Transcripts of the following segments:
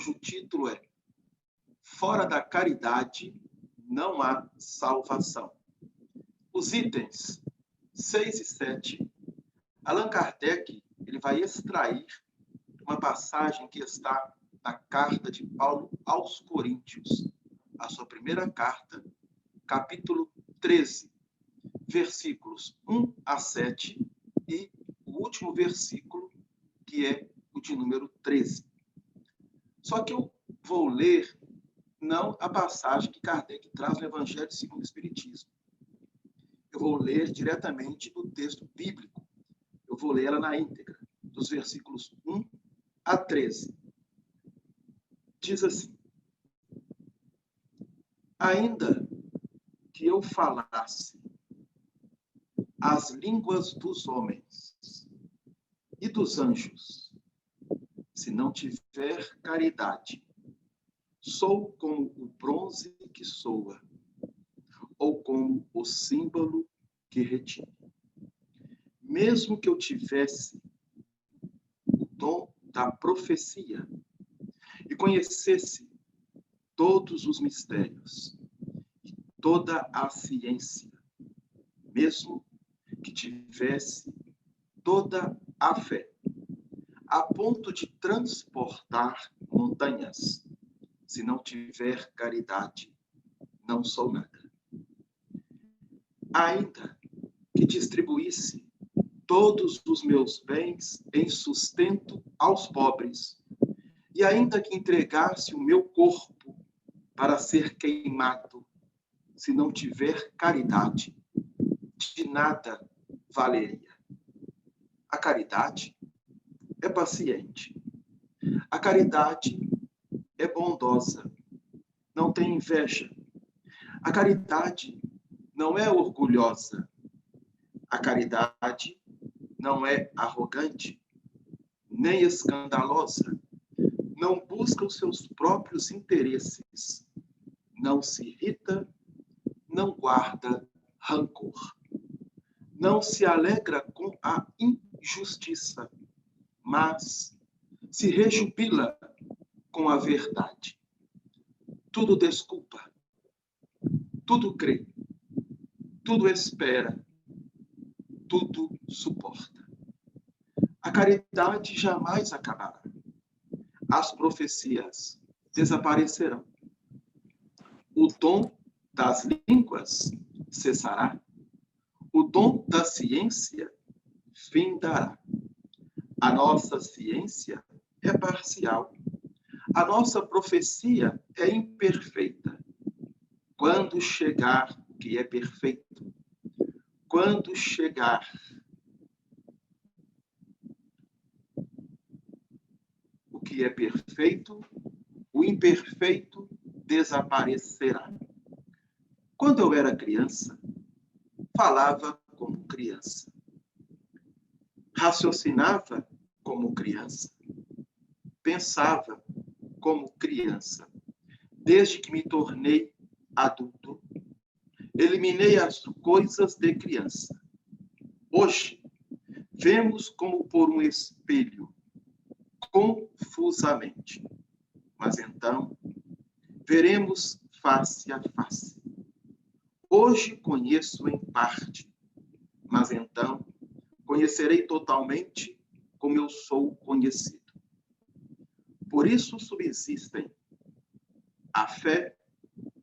cujo título é Fora da Caridade não há salvação. Os itens 6 e 7, Allan Kardec ele vai extrair uma passagem que está na carta de Paulo aos Coríntios, a sua primeira carta, capítulo 13, versículos 1 a 7 e o último versículo, que é o de número 13. Só que eu vou ler não a passagem que Kardec traz no Evangelho segundo o Espiritismo. Eu vou ler diretamente do texto bíblico. Eu vou ler ela na íntegra, dos versículos 1 a 13. Diz assim: ainda que eu falasse as línguas dos homens e dos anjos, se não tiver caridade, sou como o bronze que soa, ou como o símbolo que retine. Mesmo que eu tivesse o dom da profecia e conhecesse todos os mistérios e toda a ciência, mesmo que tivesse toda a fé, a ponto de transportar montanhas, se não tiver caridade, não sou nada. Ainda que distribuísse todos os meus bens em sustento aos pobres, e ainda que entregasse o meu corpo para ser queimado, se não tiver caridade, de nada valeria. A caridade é paciente. A caridade é bondosa, não tem inveja. A caridade não é orgulhosa. A caridade não é arrogante, nem escandalosa. Não busca os seus próprios interesses. Não se irrita, não guarda rancor. Não se alegra com a injustiça, mas se rejubila com a verdade. Tudo desculpa, tudo crê, tudo espera, tudo suporta. A caridade jamais acabará. As profecias desaparecerão. O dom das línguas cessará. O dom da ciência findará. A nossa ciência é parcial. A nossa profecia é imperfeita. Quando chegar o que é perfeito, quando chegar o que é perfeito, o imperfeito desaparecerá. Quando eu era criança, falava como criança, raciocinava como criança, pensava como criança. Desde que me tornei adulto, eliminei as coisas de criança. Hoje, vemos como por um espelho, confusamente. Mas então, veremos face a face. Hoje conheço em parte, mas então conhecerei totalmente como eu sou conhecido. Por isso subsistem a fé,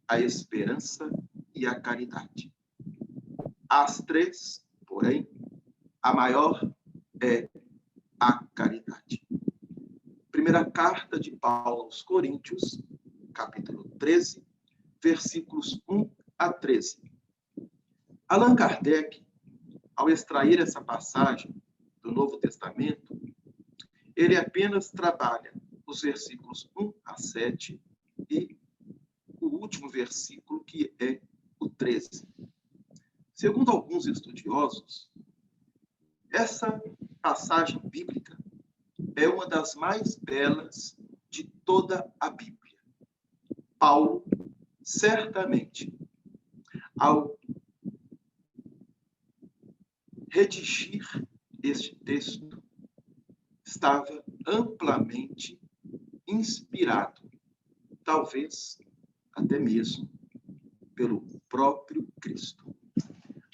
a esperança e a caridade. As três, porém, a maior é a caridade. Primeira carta de Paulo aos Coríntios, capítulo 13, versículos 1 a 13. Allan Kardec, ao extrair essa passagem do Novo Testamento, ele apenas trabalha os versículos 1 a 7 e o último versículo, que é o 13. Segundo alguns estudiosos, essa passagem bíblica é uma das mais belas de toda a Bíblia. Paulo, certamente, ao redigir este texto, estava amplamente inspirado, talvez até mesmo pelo próprio Cristo.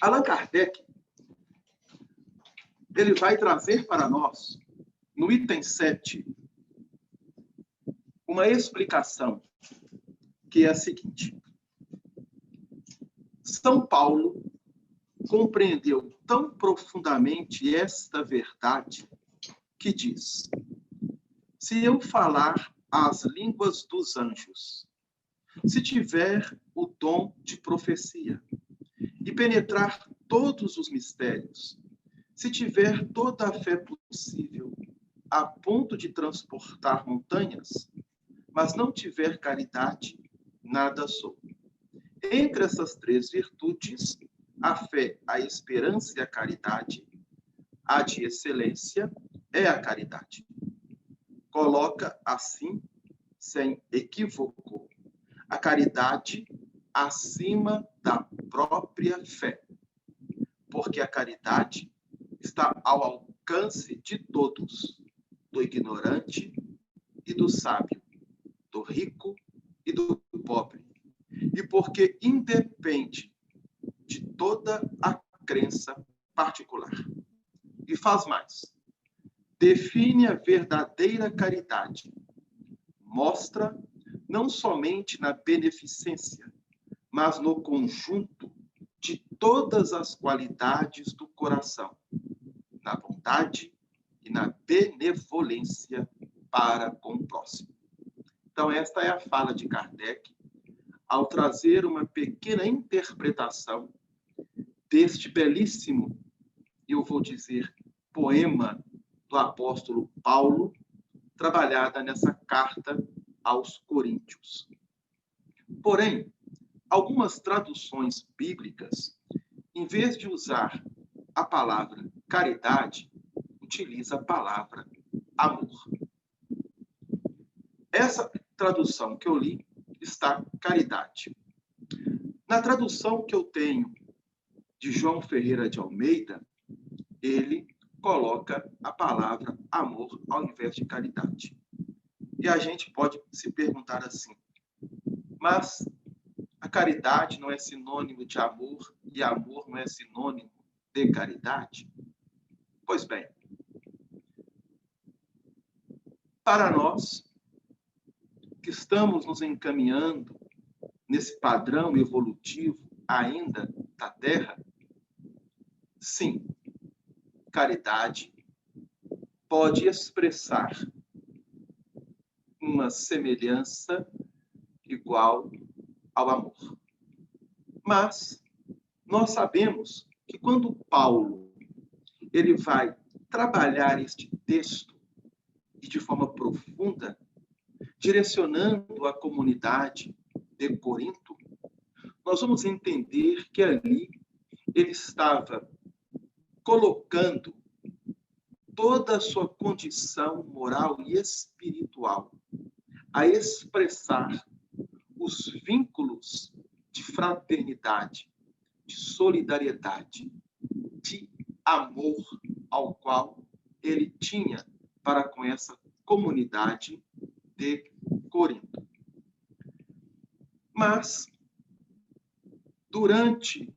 Allan Kardec, ele vai trazer para nós, no item 7, uma explicação que é a seguinte: São Paulo compreendeu tão profundamente esta verdade que diz: se eu falar as línguas dos anjos, se tiver o dom de profecia e penetrar todos os mistérios, se tiver toda a fé possível a ponto de transportar montanhas, mas não tiver caridade, nada sou. Entre essas três virtudes, a fé, a esperança e a caridade, a de excelência é a caridade. Coloca assim, sem equívoco, a caridade acima da própria fé, porque a caridade está ao alcance de todos, do ignorante e do sábio, do rico e do pobre, e porque independe de toda a crença particular. E faz mais: define a verdadeira caridade, mostra não somente na beneficência, mas no conjunto de todas as qualidades do coração, na bondade e na benevolência para com o próximo. Então, esta é a fala de Kardec, ao trazer uma pequena interpretação deste belíssimo, eu vou dizer, poema do apóstolo Paulo, trabalhada nessa carta aos Coríntios. Porém, algumas traduções bíblicas, em vez de usar a palavra caridade, utiliza a palavra amor. Essa tradução que eu li está caridade. Na tradução que eu tenho de João Ferreira de Almeida, ele coloca a palavra amor ao invés de caridade. E a gente pode se perguntar assim: mas a caridade não é sinônimo de amor e amor não é sinônimo de caridade? Pois bem, para nós que estamos nos encaminhando nesse padrão evolutivo ainda da Terra, sim, caridade pode expressar uma semelhança igual ao amor. Mas nós sabemos que quando Paulo ele vai trabalhar este texto e de forma profunda, direcionando a comunidade de Corinto, nós vamos entender que ali ele estava colocando toda a sua condição moral e espiritual a expressar os vínculos de fraternidade, de solidariedade, de amor ao qual ele tinha para com essa comunidade de Corinto. Mas, durante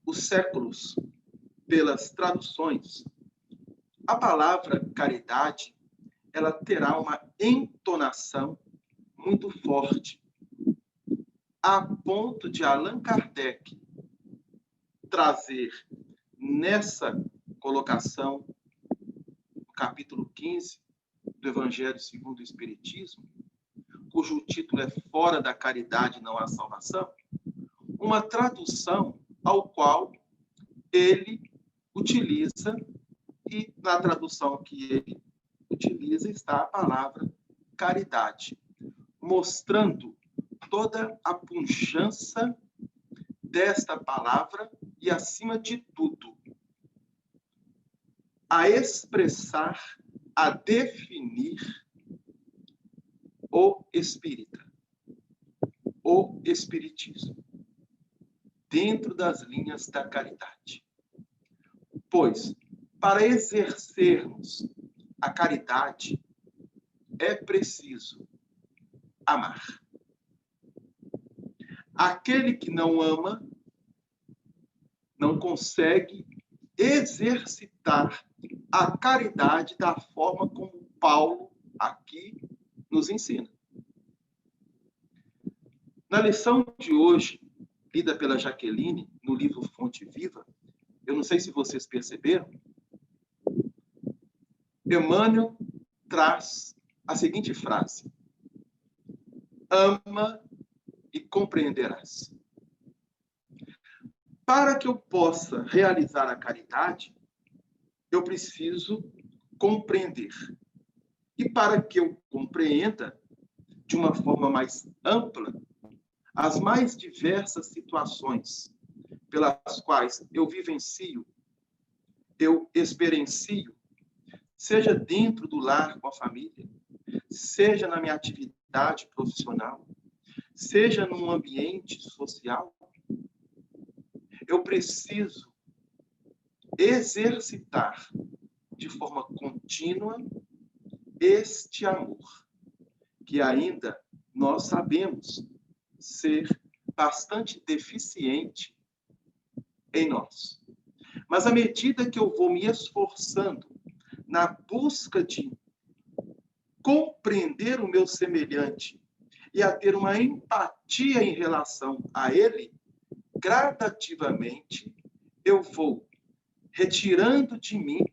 os séculos, pelas traduções, a palavra caridade, ela terá uma entonação muito forte, a ponto de Allan Kardec trazer nessa colocação, no capítulo 15 do Evangelho segundo o Espiritismo, cujo título é Fora da Caridade não há salvação, uma tradução ao qual ele utiliza, e na tradução que ele utiliza está a palavra caridade, mostrando toda a pujança desta palavra e, acima de tudo, a expressar, a definir o espírita, o espiritismo, dentro das linhas da caridade. Pois, para exercermos a caridade, é preciso amar. Aquele que não ama não consegue exercitar a caridade da forma como Paulo aqui nos ensina. Na lição de hoje, lida pela Jaqueline, no livro Fonte Viva, eu não sei se vocês perceberam, Emmanuel traz a seguinte frase: ama e compreenderás. Para que eu possa realizar a caridade, eu preciso compreender. E para que eu compreenda de uma forma mais ampla as mais diversas situações pelas quais eu vivencio, eu experiencio, seja dentro do lar com a família, seja na minha atividade profissional, seja num ambiente social, eu preciso exercitar de forma contínua este amor, que ainda nós sabemos ser bastante deficiente em nós. Mas à medida que eu vou me esforçando na busca de compreender o meu semelhante e a ter uma empatia em relação a ele, gradativamente eu vou retirando de mim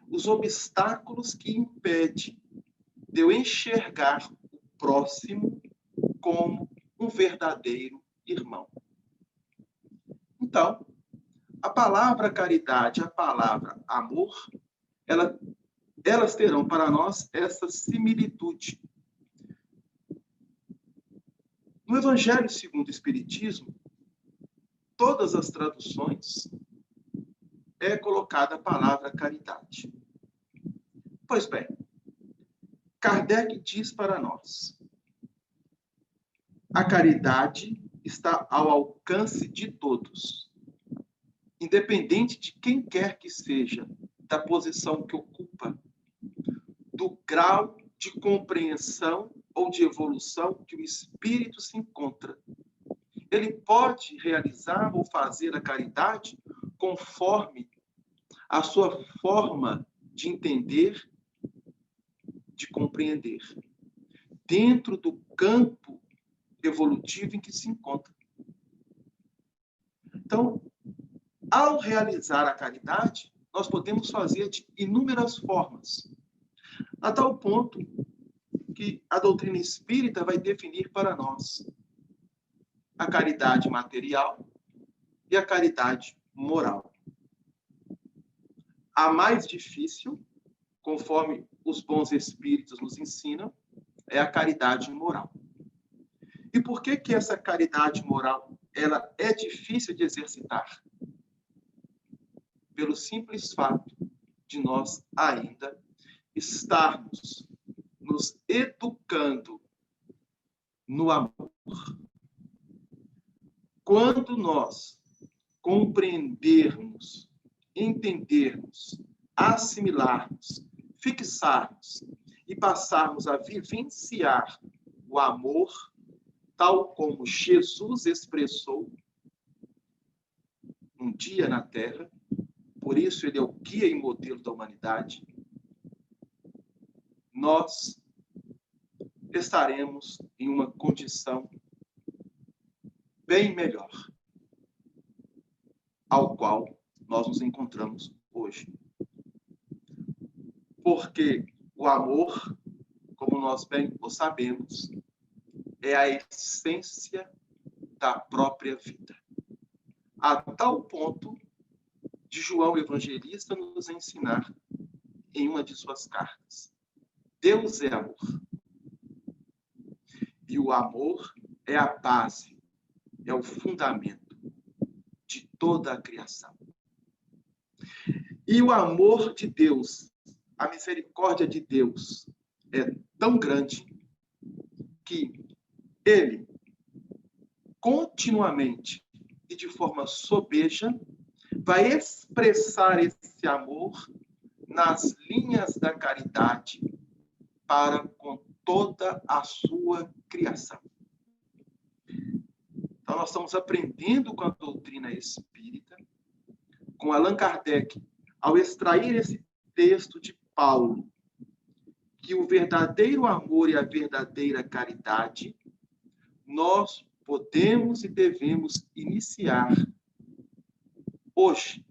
os obstáculos que impedem de eu enxergar o próximo como um verdadeiro irmão. Então, a palavra caridade, a palavra amor, elas terão para nós essa similitude. No Evangelho segundo o Espiritismo, todas as traduções é colocada a palavra caridade. Pois bem, Kardec diz para nós: a caridade está ao alcance de todos, independente de quem quer que seja, da posição que ocupa, do grau de compreensão ou de evolução que o espírito se encontra. Ele pode realizar ou fazer a caridade conforme a sua forma de entender, de compreender, dentro do campo evolutivo em que se encontra. Então, ao realizar a caridade, nós podemos fazer de inúmeras formas, a tal ponto que a doutrina espírita vai definir para nós a caridade material e a caridade moral. A mais difícil, conforme os bons espíritos nos ensinam, é a caridade moral. E por que que essa caridade moral ela é difícil de exercitar? Pelo simples fato de nós ainda estarmos nos educando no amor. Quando nós compreendermos, entendermos, assimilarmos, fixarmos e passarmos a vivenciar o amor, tal como Jesus expressou um dia na Terra, por isso ele é o guia e modelo da humanidade, nós estaremos em uma condição bem melhor ao qual nós nos encontramos hoje. Porque o amor, como nós bem o sabemos, é a essência da própria vida. A tal ponto de João Evangelista nos ensinar em uma de suas cartas: Deus é amor. E o amor é a base, é o fundamento de toda a criação. E o amor de Deus, a misericórdia de Deus é tão grande que ele continuamente e de forma sobeja vai expressar esse amor nas linhas da caridade para com toda a sua criação. Então, nós estamos aprendendo com a doutrina espírita, com Allan Kardec, ao extrair esse texto de Paulo, que o verdadeiro amor e a verdadeira caridade, nós podemos e devemos iniciar hoje,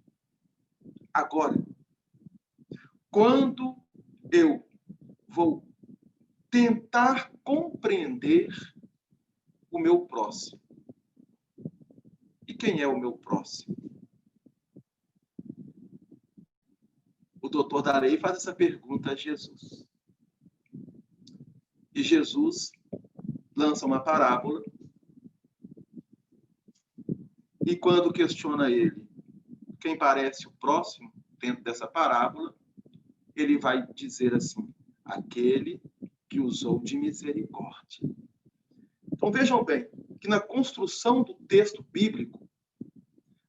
agora. Quando eu vou tentar compreender o meu próximo. E quem é o meu próximo? O doutor Darey faz essa pergunta a Jesus. E Jesus lança uma parábola. E quando questiona ele quem parece o próximo dentro dessa parábola, ele vai dizer assim: aquele que usou de misericórdia. Então vejam bem que na construção do texto bíblico,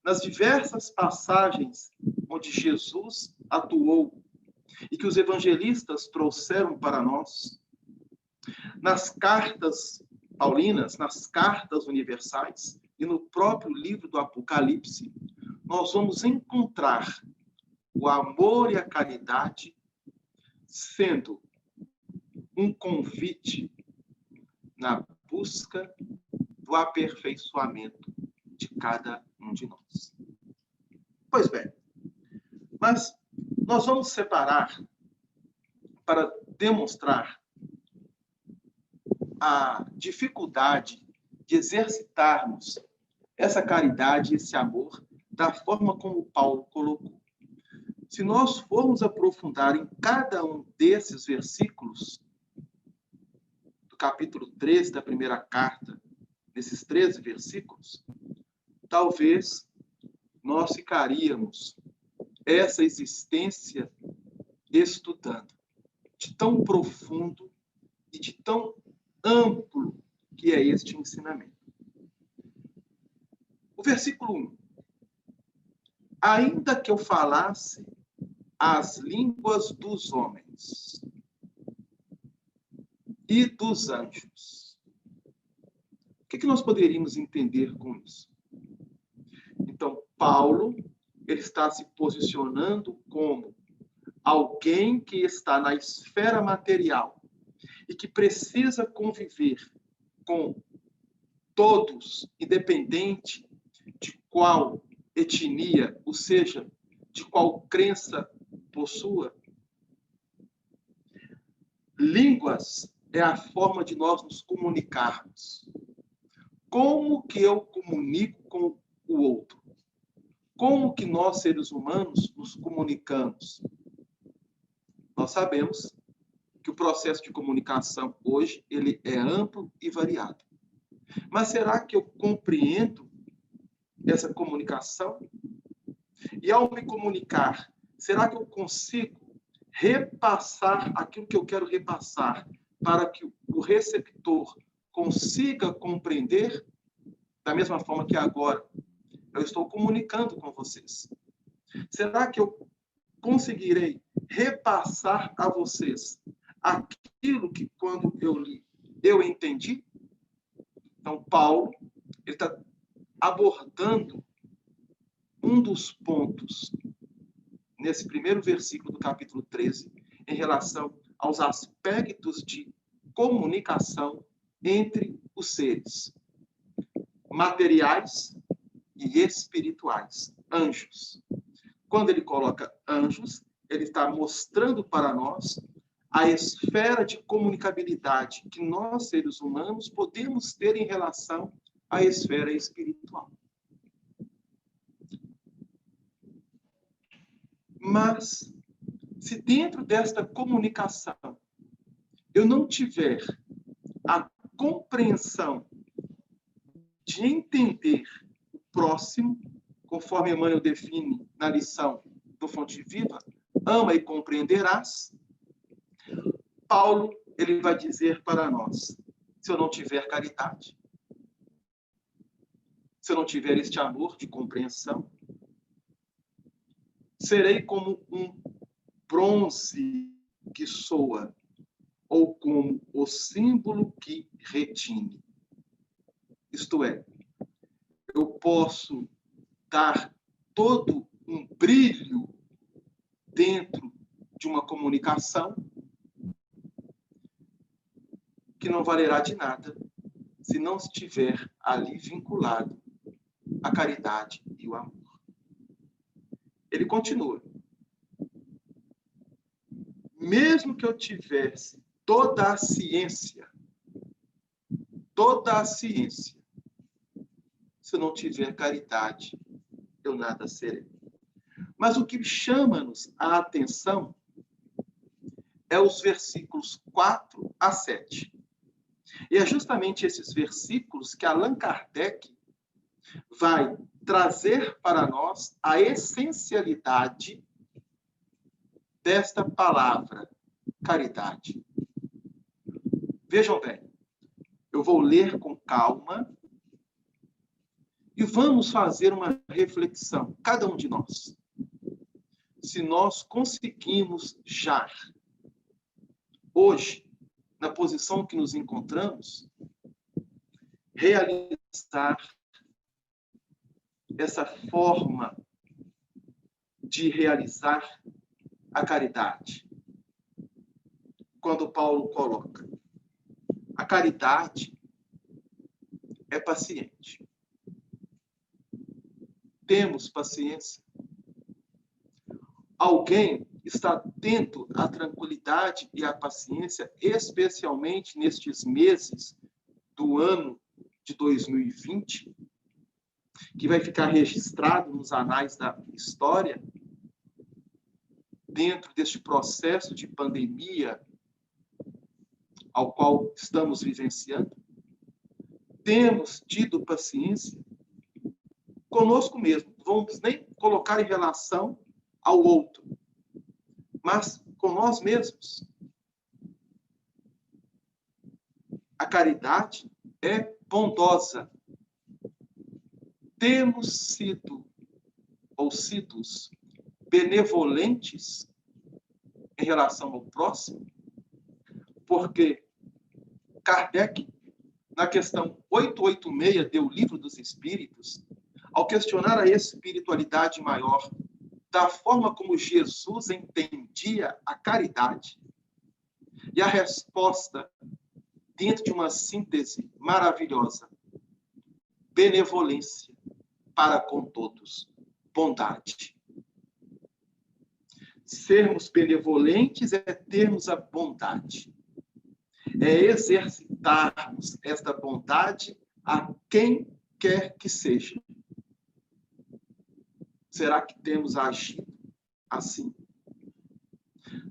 nas diversas passagens onde Jesus atuou e que os evangelistas trouxeram para nós, nas cartas paulinas, nas cartas universais e no próprio livro do Apocalipse, nós vamos encontrar o amor e a caridade sendo um convite na busca do aperfeiçoamento de cada um de nós. Pois bem, mas nós vamos separar para demonstrar a dificuldade de exercitarmos essa caridade, esse amor, da forma como Paulo colocou. Se nós formos aprofundar em cada um desses versículos, do capítulo 13 da primeira carta, nesses 13 versículos, talvez nós ficaríamos essa existência estudando, de tão profundo e de tão amplo que é este ensinamento. O versículo 1. Ainda que eu falasse as línguas dos homens e dos anjos. O que nós poderíamos entender com isso? Então, Paulo, ele está se posicionando como alguém que está na esfera material e que precisa conviver com todos, independente de qual etnia, ou seja, de qual crença possua. Línguas é a forma de nós nos comunicarmos. Como que eu comunico com o outro? Como que nós, seres humanos, nos comunicamos? Nós sabemos que o processo de comunicação hoje ele é amplo e variado. Mas será que eu compreendo essa comunicação? E ao me comunicar, será que eu consigo repassar aquilo que eu quero repassar para que o receptor consiga compreender da mesma forma que agora eu estou comunicando com vocês? Será que eu conseguirei repassar a vocês aquilo que quando eu li, eu entendi? Então, Paulo, ele está abordando um dos pontos nesse primeiro versículo do capítulo 13, em relação aos aspectos de comunicação entre os seres materiais e espirituais, anjos. Quando ele coloca anjos, ele está mostrando para nós a esfera de comunicabilidade que nós, seres humanos, podemos ter em relação à esfera espiritual. Mas, se dentro desta comunicação eu não tiver a compreensão de entender o próximo, conforme Emmanuel define na lição do Fonte Viva, ama e compreenderás, Paulo ele vai dizer para nós, se eu não tiver caridade, se eu não tiver este amor de compreensão, serei como um bronze que soa ou como o símbolo que retine. Isto é, eu posso dar todo um brilho dentro de uma comunicação que não valerá de nada se não estiver ali vinculado a caridade e o amor. Ele continua. Mesmo que eu tivesse toda a ciência, se eu não tiver caridade, eu nada serei. Mas o que chama-nos a atenção é os versículos 4 a 7. E é justamente esses versículos que Allan Kardec vai trazer para nós a essencialidade desta palavra, caridade. Vejam bem, eu vou ler com calma e vamos fazer uma reflexão, cada um de nós. Se nós conseguimos já, hoje, na posição que nos encontramos, realizar essa forma de realizar a caridade. Quando Paulo coloca, a caridade é paciente. Temos paciência. Alguém está atento à tranquilidade e à paciência, especialmente nestes meses do ano de 2020, que vai ficar registrado nos anais da história, dentro deste processo de pandemia ao qual estamos vivenciando? Temos tido paciência conosco mesmo. Vamos nem colocar em relação ao outro, mas com nós mesmos. A caridade é bondosa. Temos sido, ou sidos, benevolentes em relação ao próximo, porque Kardec, na questão 886 do Livro dos Espíritos, ao questionar a espiritualidade maior, da forma como Jesus entendia a caridade, e a resposta, dentro de uma síntese maravilhosa: benevolência para com todos, bondade. Sermos benevolentes é termos a bondade, é exercitarmos esta bondade a quem quer que seja. Será que temos agido assim?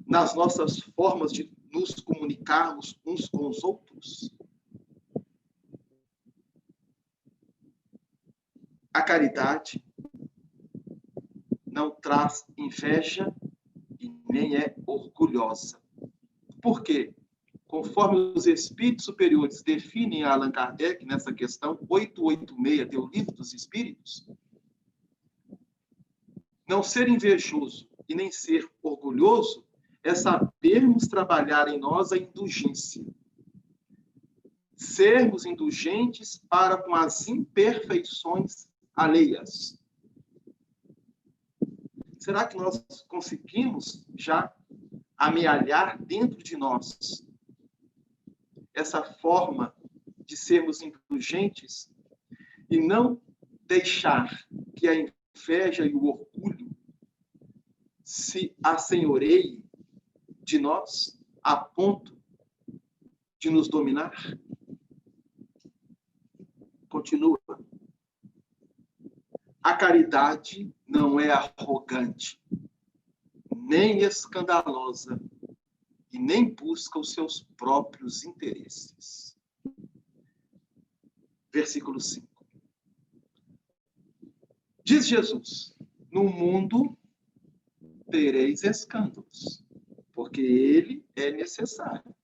Nas nossas formas de nos comunicarmos uns com os outros? A caridade não traz inveja e nem é orgulhosa. Por quê? Conforme os espíritos superiores definem a Allan Kardec nessa questão 886 do Livro dos Espíritos, não ser invejoso e nem ser orgulhoso é sabermos trabalhar em nós a indulgência. Sermos indulgentes para com as imperfeições alheias. Será que nós conseguimos já amealhar dentro de nós essa forma de sermos indulgentes e não deixar que a inveja e o orgulho se assenhoreiem de nós a ponto de nos dominar? Continua. A caridade não é arrogante, nem escandalosa, e nem busca os seus próprios interesses. Versículo 5. Diz Jesus: no mundo tereis escândalos, porque ele é necessário.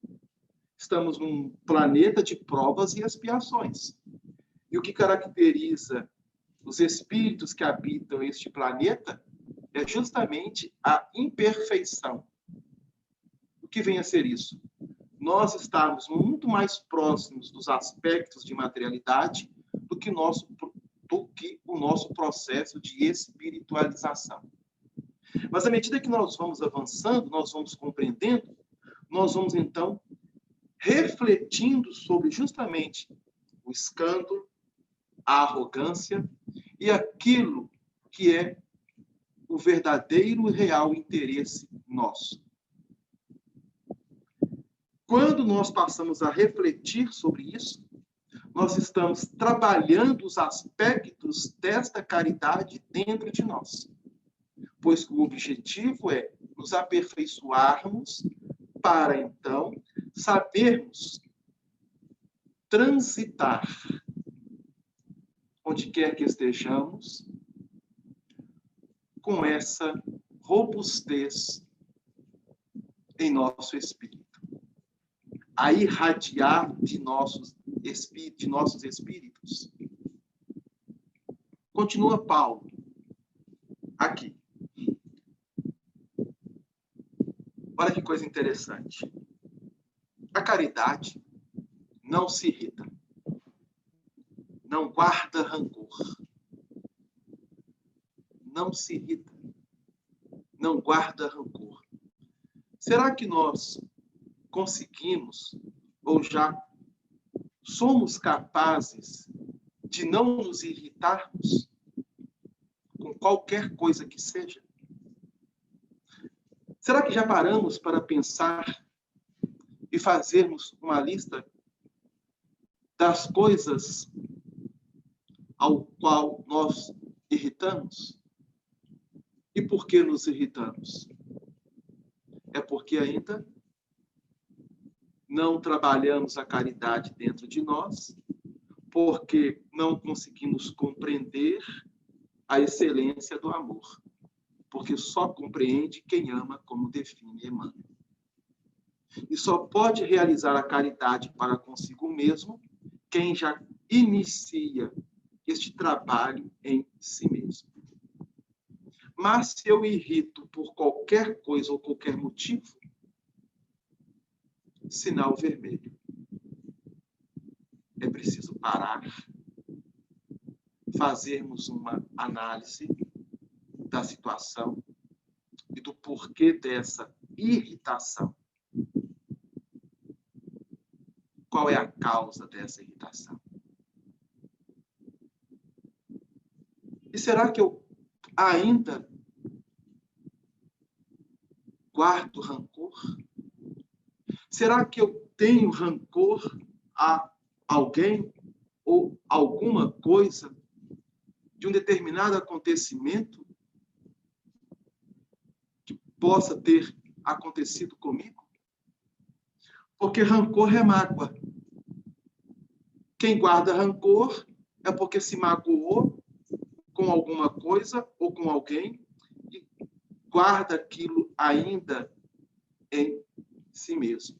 Estamos num planeta de provas e expiações. E o que caracteriza os espíritos que habitam este planeta é justamente a imperfeição. O que vem a ser isso? nós estarmos muito mais próximos dos aspectos de materialidade do que o nosso processo de espiritualização. Mas à medida que nós vamos avançando, nós vamos compreendendo, nós vamos então refletindo sobre justamente o escândalo, a arrogância e aquilo que é o verdadeiro e real interesse nosso. Quando nós passamos a refletir sobre isso, nós estamos trabalhando os aspectos desta caridade dentro de nós. Pois o objetivo é nos aperfeiçoarmos para, então, sabermos transitar onde quer que estejamos com essa robustez em nosso espírito, a irradiar de nossos espíritos. Continua Paulo aqui. Olha que coisa interessante. A caridade não se irrita, não guarda rancor, não se irrita, não guarda rancor. Será que nós conseguimos, ou já somos capazes de não nos irritarmos com qualquer coisa que seja? Será que já paramos para pensar e fazermos uma lista das coisas ao qual nós irritamos? E por que nos irritamos? É porque ainda não trabalhamos a caridade dentro de nós, porque não conseguimos compreender a excelência do amor, porque só compreende quem ama, como define Emmanuel. E só pode realizar a caridade para consigo mesmo quem já inicia este trabalho em si mesmo. Mas se eu irrito por qualquer coisa ou qualquer motivo, sinal vermelho. É preciso parar, fazermos uma análise da situação e do porquê dessa irritação. Qual é a causa dessa irritação? E será que eu ainda guardo rancor? Será que eu tenho rancor a alguém ou alguma coisa de um determinado acontecimento que possa ter acontecido comigo? Porque rancor é mágoa. Quem guarda rancor é porque se magoou com alguma coisa ou com alguém e guarda aquilo ainda em si mesmo.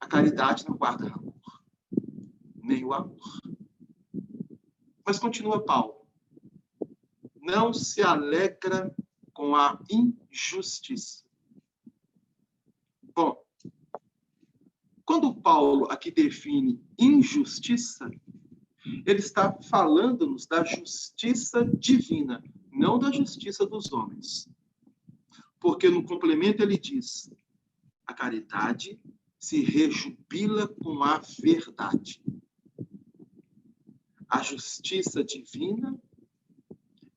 A caridade não guarda rancor, nem o amor. Mas continua Paulo. Não se alegra com a injustiça. Bom, quando Paulo aqui define injustiça, ele está falando-nos da justiça divina, não da justiça dos homens. Porque no complemento ele diz: a caridade se rejubila com a verdade. A justiça divina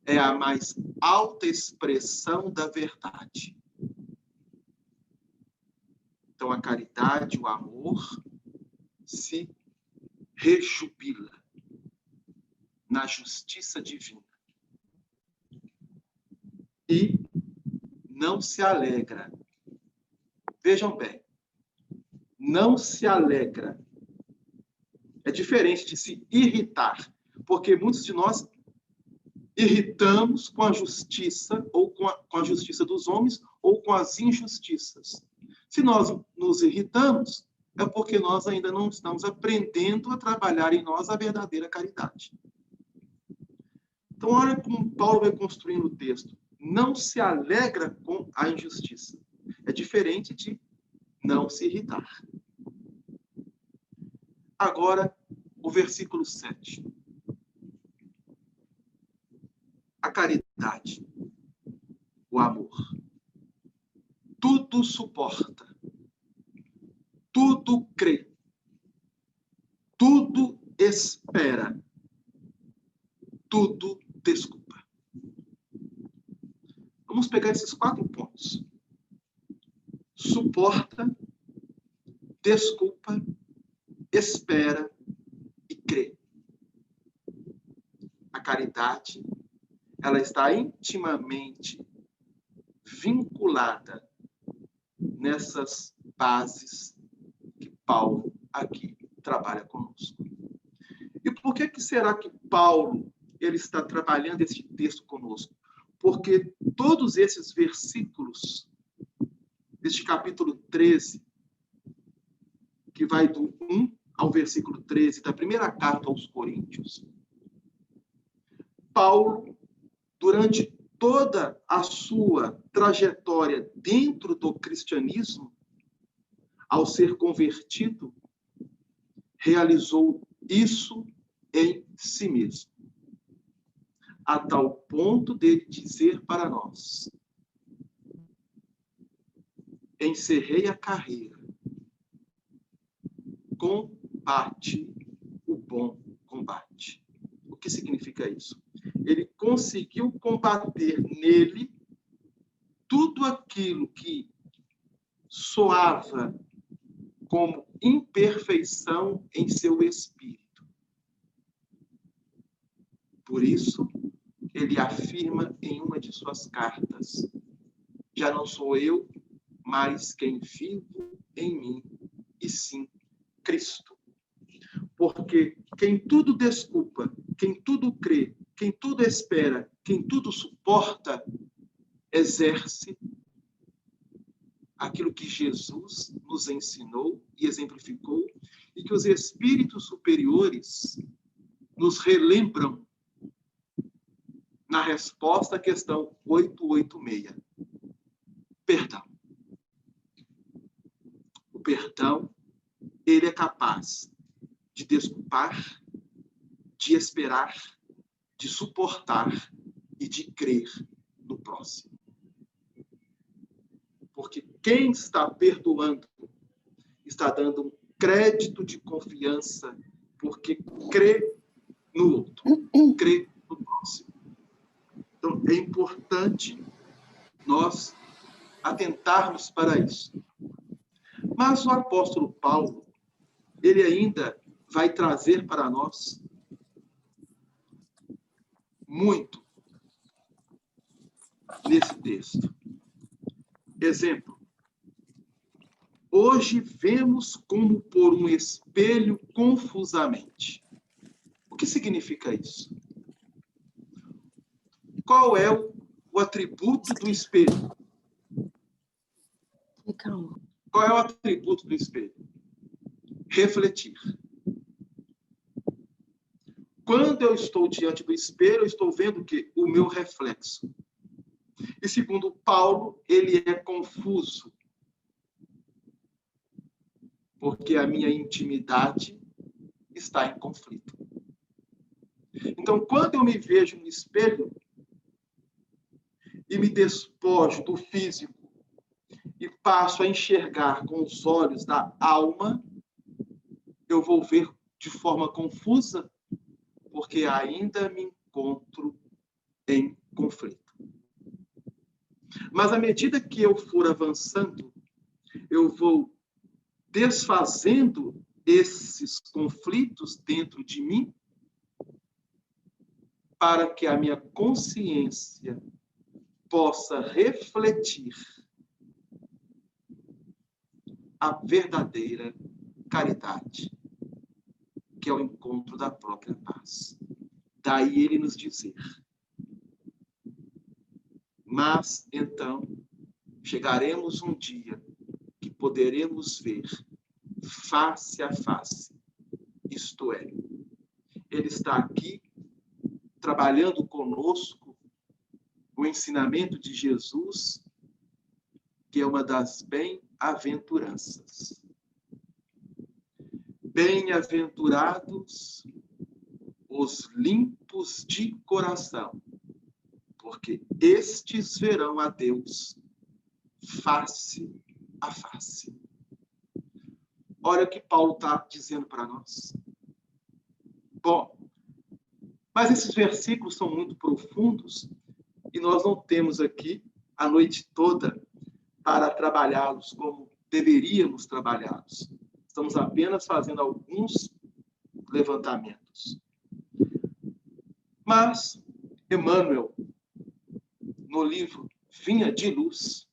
é a mais alta expressão da verdade. Então, a caridade, o amor, se rejubila na justiça divina. E não se alegra. Vejam bem, não se alegra. É diferente de se irritar, porque muitos de nós irritamos com a justiça, ou com a justiça dos homens, ou com as injustiças. Se nós nos irritamos, é porque nós ainda não estamos aprendendo a trabalhar em nós a verdadeira caridade. Então, olha como Paulo vai construindo o texto. Não se alegra com a injustiça. É diferente de não se irritar. Agora, o versículo 7. A caridade, o amor. Tudo suporta, tudo crê, tudo espera, tudo desculpa. Vamos pegar esses 4 pontos. Suporta, desculpa, espera e crê. A caridade, ela está intimamente vinculada nessas bases que Paulo aqui trabalha conosco. E por que será que Paulo ele está trabalhando esse texto conosco? Porque todos esses versículos deste capítulo 13, que vai do 1 ao versículo 13 da primeira carta aos Coríntios, Paulo, durante toda a sua trajetória dentro do cristianismo, ao ser convertido, realizou isso em si mesmo, a tal ponto dele dizer para nós: encerrei a carreira, combati o bom combate. O que significa isso? Ele conseguiu combater nele tudo aquilo que soava como imperfeição em seu espírito. Por isso, ele afirma em uma de suas cartas: já não sou eu, mas quem vivo em mim, e sim Cristo. Porque quem tudo desculpa, quem tudo crê, quem tudo espera, quem tudo suporta, exerce aquilo que Jesus nos ensinou e exemplificou, e que os espíritos superiores nos relembram na resposta à questão 886. Perdão. O perdão, ele é capaz de desculpar, de esperar, de suportar e de crer no próximo. Porque quem está perdoando está dando um crédito de confiança, porque crê no outro, crê no próximo. Então, é importante nós atentarmos para isso. Mas o apóstolo Paulo, ele ainda vai trazer para nós muito nesse texto. Exemplo. Hoje vemos como por um espelho confusamente. O que significa isso? Qual é o atributo do espelho? Qual é o atributo do espelho? Refletir. Quando eu estou diante do espelho, eu estou vendo o quê? O meu reflexo. E segundo Paulo, ele é confuso. Porque a minha intimidade está em conflito. Então, quando eu me vejo no espelho e me despojo do físico e passo a enxergar com os olhos da alma, eu vou ver de forma confusa, porque ainda me encontro em conflito. Mas à medida que eu for avançando, eu vou desfazendo esses conflitos dentro de mim, para que a minha consciência possa refletir a verdadeira caridade, que é o encontro da própria paz. Daí ele nos dizer: mas, então, chegaremos um dia que poderemos ver face a face, isto é, ele está aqui trabalhando conosco o ensinamento de Jesus que é uma das bem-aventuranças. Bem-aventurados os limpos de coração, porque estes verão a Deus face a face. Olha o que Paulo está dizendo para nós. Bom, mas esses versículos são muito profundos e nós não temos aqui a noite toda para trabalhá-los como deveríamos trabalhá-los. Estamos apenas fazendo alguns levantamentos. Mas Emmanuel, no livro Vinha de Luz,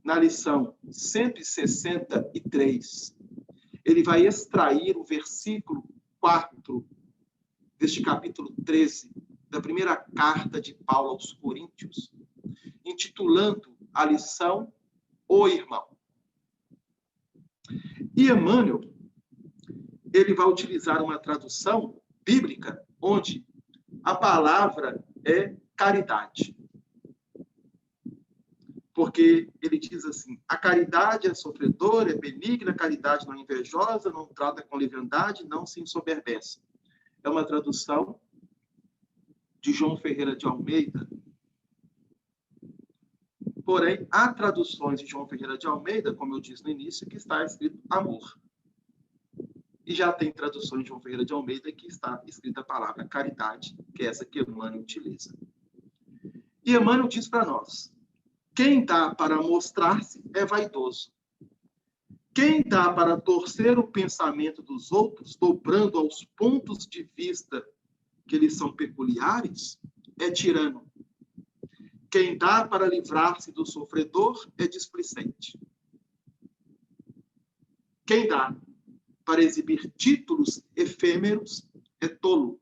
na lição 163, ele vai extrair o versículo 4 deste capítulo 13 da primeira carta de Paulo aos Coríntios, intitulando a lição O Irmão. E Emmanuel, ele vai utilizar uma tradução bíblica onde a palavra é caridade. Porque ele diz assim, a caridade é sofredora, é benigna, a caridade não é invejosa, não trata com leviandade, não se ensoberbece. É uma tradução de João Ferreira de Almeida. Porém, há traduções de João Ferreira de Almeida, como eu disse no início, que está escrito amor. E já tem traduções de João Ferreira de Almeida que está escrita a palavra caridade, que é essa que Emmanuel utiliza. E Emmanuel diz para nós, quem dá para mostrar-se é vaidoso. Quem dá para torcer o pensamento dos outros, dobrando aos pontos de vista que lhes são peculiares, é tirano. Quem dá para livrar-se do sofredor é displicente. Quem dá para exibir títulos efêmeros é tolo.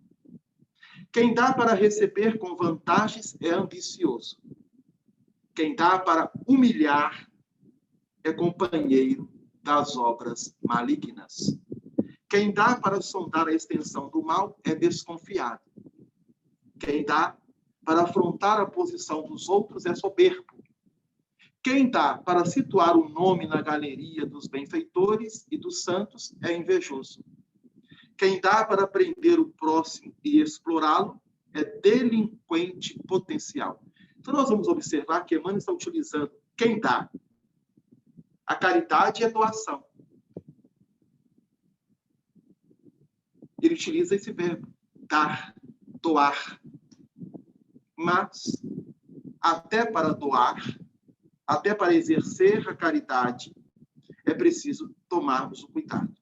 Quem dá para receber com vantagens é ambicioso. Quem dá para humilhar é companheiro das obras malignas. Quem dá para sondar a extensão do mal é desconfiado. Quem dá para afrontar a posição dos outros é soberbo. Quem dá para situar o nome na galeria dos benfeitores e dos santos é invejoso. Quem dá para prender o próximo e explorá-lo é delinquente potencial. Então, nós vamos observar que Emmanuel está utilizando quem dá. A caridade é doação. Ele utiliza esse verbo, dar, doar. Mas, até para doar, até para exercer a caridade, é preciso tomarmos o cuidado.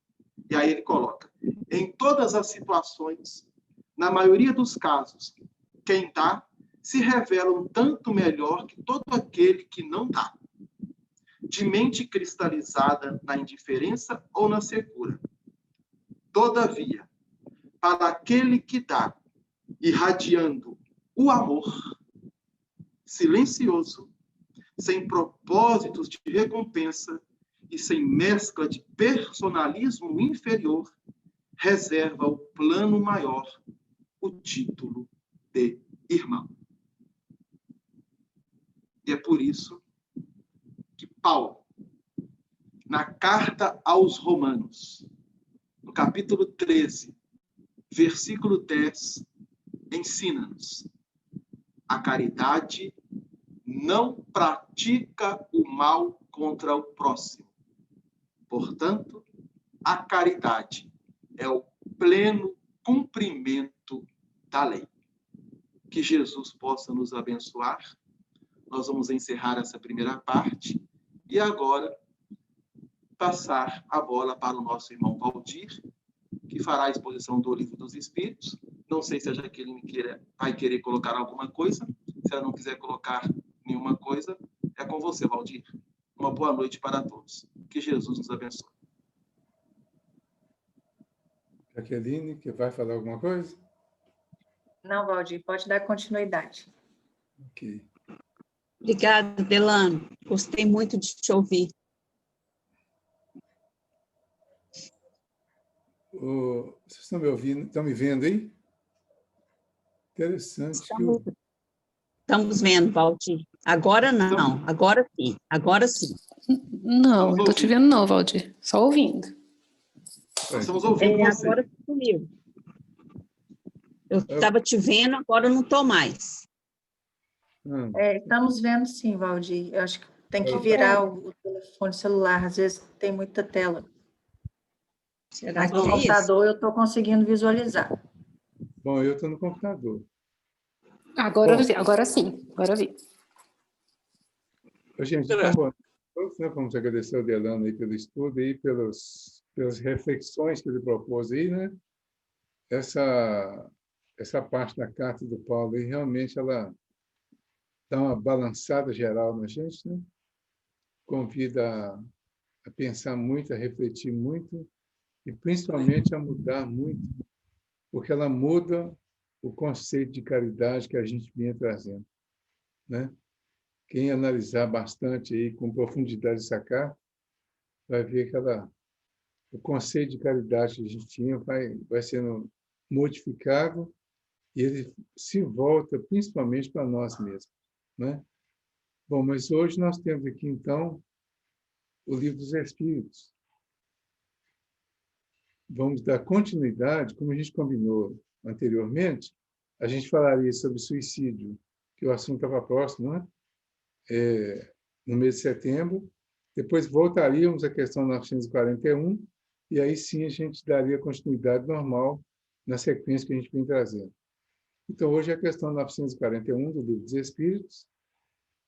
E aí ele coloca, em todas as situações, na maioria dos casos, quem dá se revela um tanto melhor que todo aquele que não dá. De mente cristalizada na indiferença ou na secura. Todavia, para aquele que dá, irradiando o amor, silencioso, sem propósitos de recompensa e sem mescla de personalismo inferior, reserva ao plano maior o título de irmão. E é por isso que Paulo, na carta aos Romanos, no capítulo 13, versículo 10, ensina-nos: a caridade não pratica o mal contra o próximo. Portanto, a caridade é o pleno cumprimento da lei. Que Jesus possa nos abençoar. Nós vamos encerrar essa primeira parte e agora passar a bola para o nosso irmão Valdir, que fará a exposição do Livro dos Espíritos. Não sei se a Jaqueline vai querer colocar alguma coisa. Se ela não quiser colocar nenhuma coisa, é com você, Valdir. Uma boa noite para todos. Que Jesus nos abençoe. Jaqueline, que vai falar alguma coisa? Não, Valdir, pode dar continuidade. Ok. Obrigada, Delano. Gostei muito de te ouvir. Vocês estão me ouvindo? Estão me vendo aí? Interessante. Estamos vendo, Valdir. Agora não, agora sim, agora sim. Estamos Não, não tô te ouvindo. vendo não, Valdir. Só ouvindo. Nós estamos ouvindo você. Agora sumiu. Eu estava te vendo, agora eu não estou mais. Estamos vendo sim, Valdir. Eu acho que tem que Então, virar o telefone celular, às vezes tem muita tela. Será Mas que no é isso? computador eu estou conseguindo visualizar. bom, eu estou no computador. Agora, Bom. agora sim, agora vi. Gente, então, bom, todos, né, vamos agradecer ao Delano aí pelo estudo e pelas reflexões que ele propôs aí, né? Essa parte da carta do Paulo aí, realmente, ela dá uma balançada geral na gente, né? Convida a pensar muito, a refletir muito e, principalmente, a mudar muito, porque ela muda o conceito de caridade que a gente vinha trazendo, né? Quem analisar bastante aí, com profundidade essa carta, vai ver que o conceito de caridade que a gente tinha vai sendo modificado e ele se volta principalmente para nós mesmos, né? Bom, mas hoje nós temos aqui, então, o Livro dos Espíritos. Vamos dar continuidade, como a gente combinou anteriormente, a gente falaria sobre suicídio, que o assunto estava próximo, né? No mês de setembro. Depois voltaríamos à questão 941, e aí sim a gente daria continuidade normal na sequência que a gente vem trazendo. Então, hoje é a questão 941 do Livro dos Espíritos.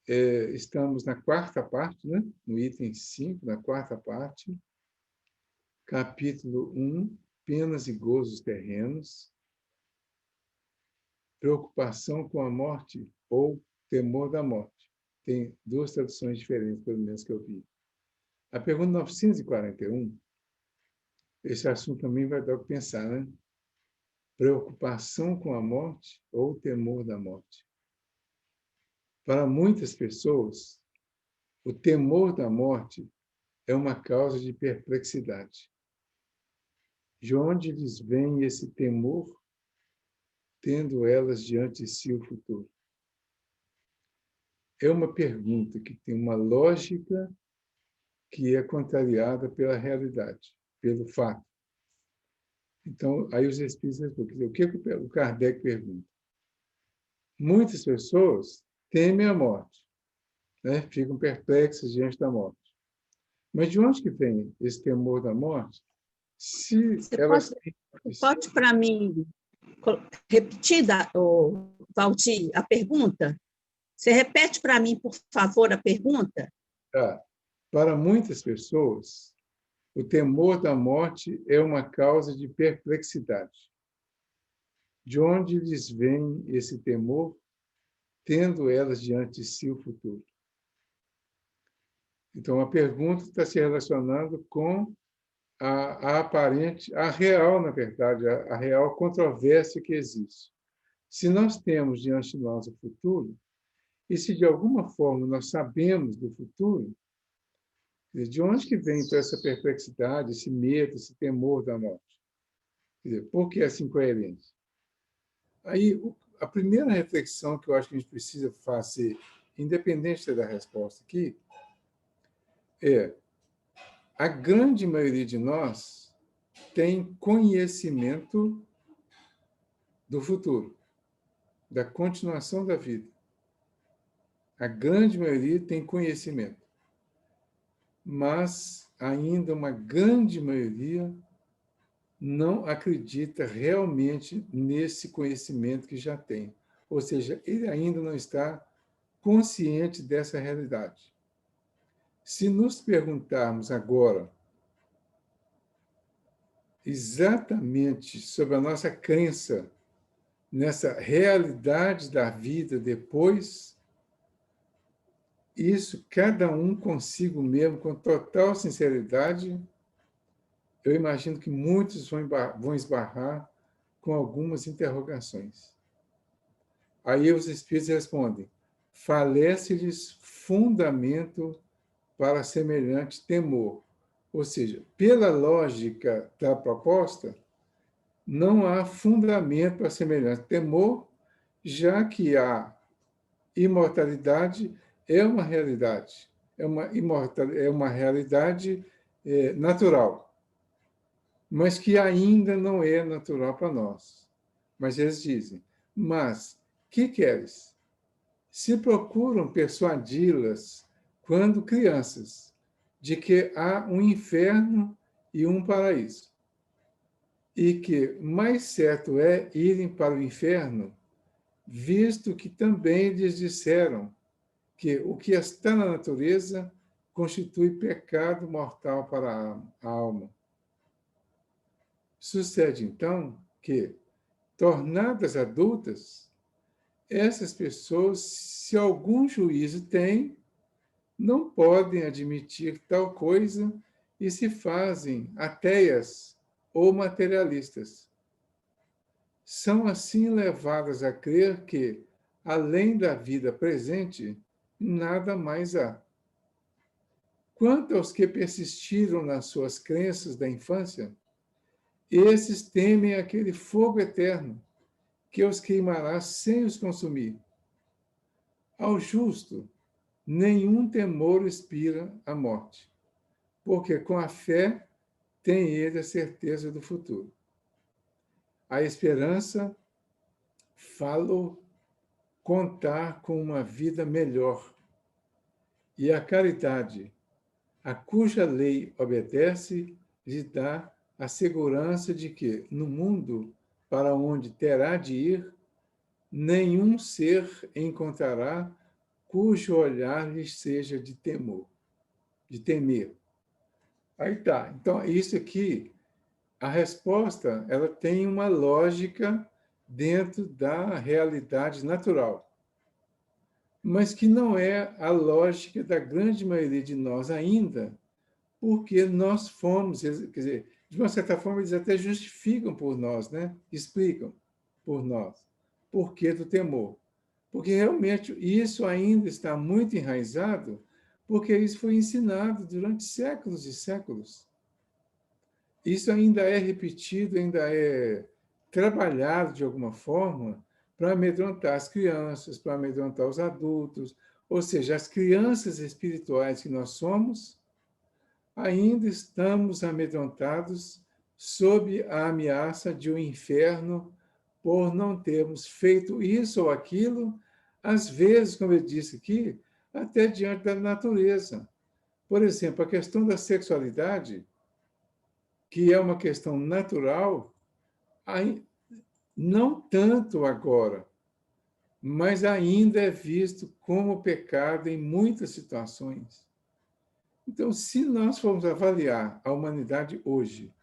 Estamos na quarta parte, né? No item 5, na quarta parte, capítulo 1, penas e gozos terrenos, preocupação com a morte ou temor da morte. Tem duas traduções diferentes, pelo menos que eu vi. A pergunta 941, esse assunto também vai dar o que pensar, né? Preocupação com a morte ou temor da morte. Para muitas pessoas, o temor da morte é uma causa de perplexidade. De onde lhes vem esse temor, tendo elas diante de si o futuro? É uma pergunta que tem uma lógica que é contrariada pela realidade, pelo fato. Então, aí os espíritos respondem. O que o Kardec pergunta? Muitas pessoas temem a morte, né? Ficam perplexas diante da morte. Mas de onde que vem esse temor da morte? Se Você elas pode para mim repetir, Valdir, a pergunta? Você repete para mim, por favor, a pergunta? Para muitas pessoas, o temor da morte é uma causa de perplexidade. De onde lhes vem esse temor, tendo elas diante de si o futuro? Então, a pergunta está se relacionando com a aparente, a real, na verdade, a real controvérsia que existe. Se nós temos diante de nós o futuro, e se de alguma forma nós sabemos do futuro, de onde que vem então essa perplexidade, esse medo, esse temor da morte? Quer dizer, por que essa incoerência? Aí, a primeira reflexão que eu acho que a gente precisa fazer, independente da resposta aqui, a grande maioria de nós tem conhecimento do futuro, da continuação da vida. A grande maioria tem conhecimento. Mas ainda uma grande maioria não acredita realmente nesse conhecimento que já tem. Ou seja, ele ainda não está consciente dessa realidade. Se nos perguntarmos agora exatamente sobre a nossa crença nessa realidade da vida depois, isso, cada um consigo mesmo, com total sinceridade, eu imagino que muitos vão esbarrar com algumas interrogações. Aí os espíritos respondem: falece-lhes fundamento para semelhante temor. Ou seja, pela lógica da proposta, não há fundamento para semelhante temor, já que a imortalidade é uma realidade, é uma realidade natural, mas que ainda não é natural para nós. Mas eles dizem, mas que queres? Se procuram persuadi-las, quando crianças, de que há um inferno e um paraíso, e que mais certo é irem para o inferno, visto que também lhes disseram que o que está na natureza constitui pecado mortal para a alma. Sucede, então, que, tornadas adultas, essas pessoas, se algum juízo têm, não podem admitir tal coisa e se fazem ateias ou materialistas. São assim levadas a crer que, além da vida presente, nada mais há. Quanto aos que persistiram nas suas crenças da infância, esses temem aquele fogo eterno que os queimará sem os consumir. Ao justo, nenhum temor inspira a morte, porque com a fé tem ele a certeza do futuro. A esperança fala contar com uma vida melhor, e a caridade, a cuja lei obedece, lhe dá a segurança de que, no mundo para onde terá de ir, nenhum ser encontrará cujo olhar lhe seja de temor, de temer. Aí tá. Então, isso aqui, a resposta, ela tem uma lógica dentro da realidade natural, mas que não é a lógica da grande maioria de nós ainda, porque nós fomos, quer dizer, de uma certa forma, eles até justificam por nós, né? Explicam por nós. Por que do temor? Porque realmente isso ainda está muito enraizado, porque isso foi ensinado durante séculos e séculos. Isso ainda é repetido, ainda é trabalhado de alguma forma para amedrontar as crianças, para amedrontar os adultos, ou seja, as crianças espirituais que nós somos, ainda estamos amedrontados sob a ameaça de um inferno por não termos feito isso ou aquilo, às vezes, como eu disse aqui, até diante da natureza. Por exemplo, a questão da sexualidade, que é uma questão natural, não tanto agora, mas ainda é visto como pecado em muitas situações. Então, se nós formos avaliar a humanidade hoje,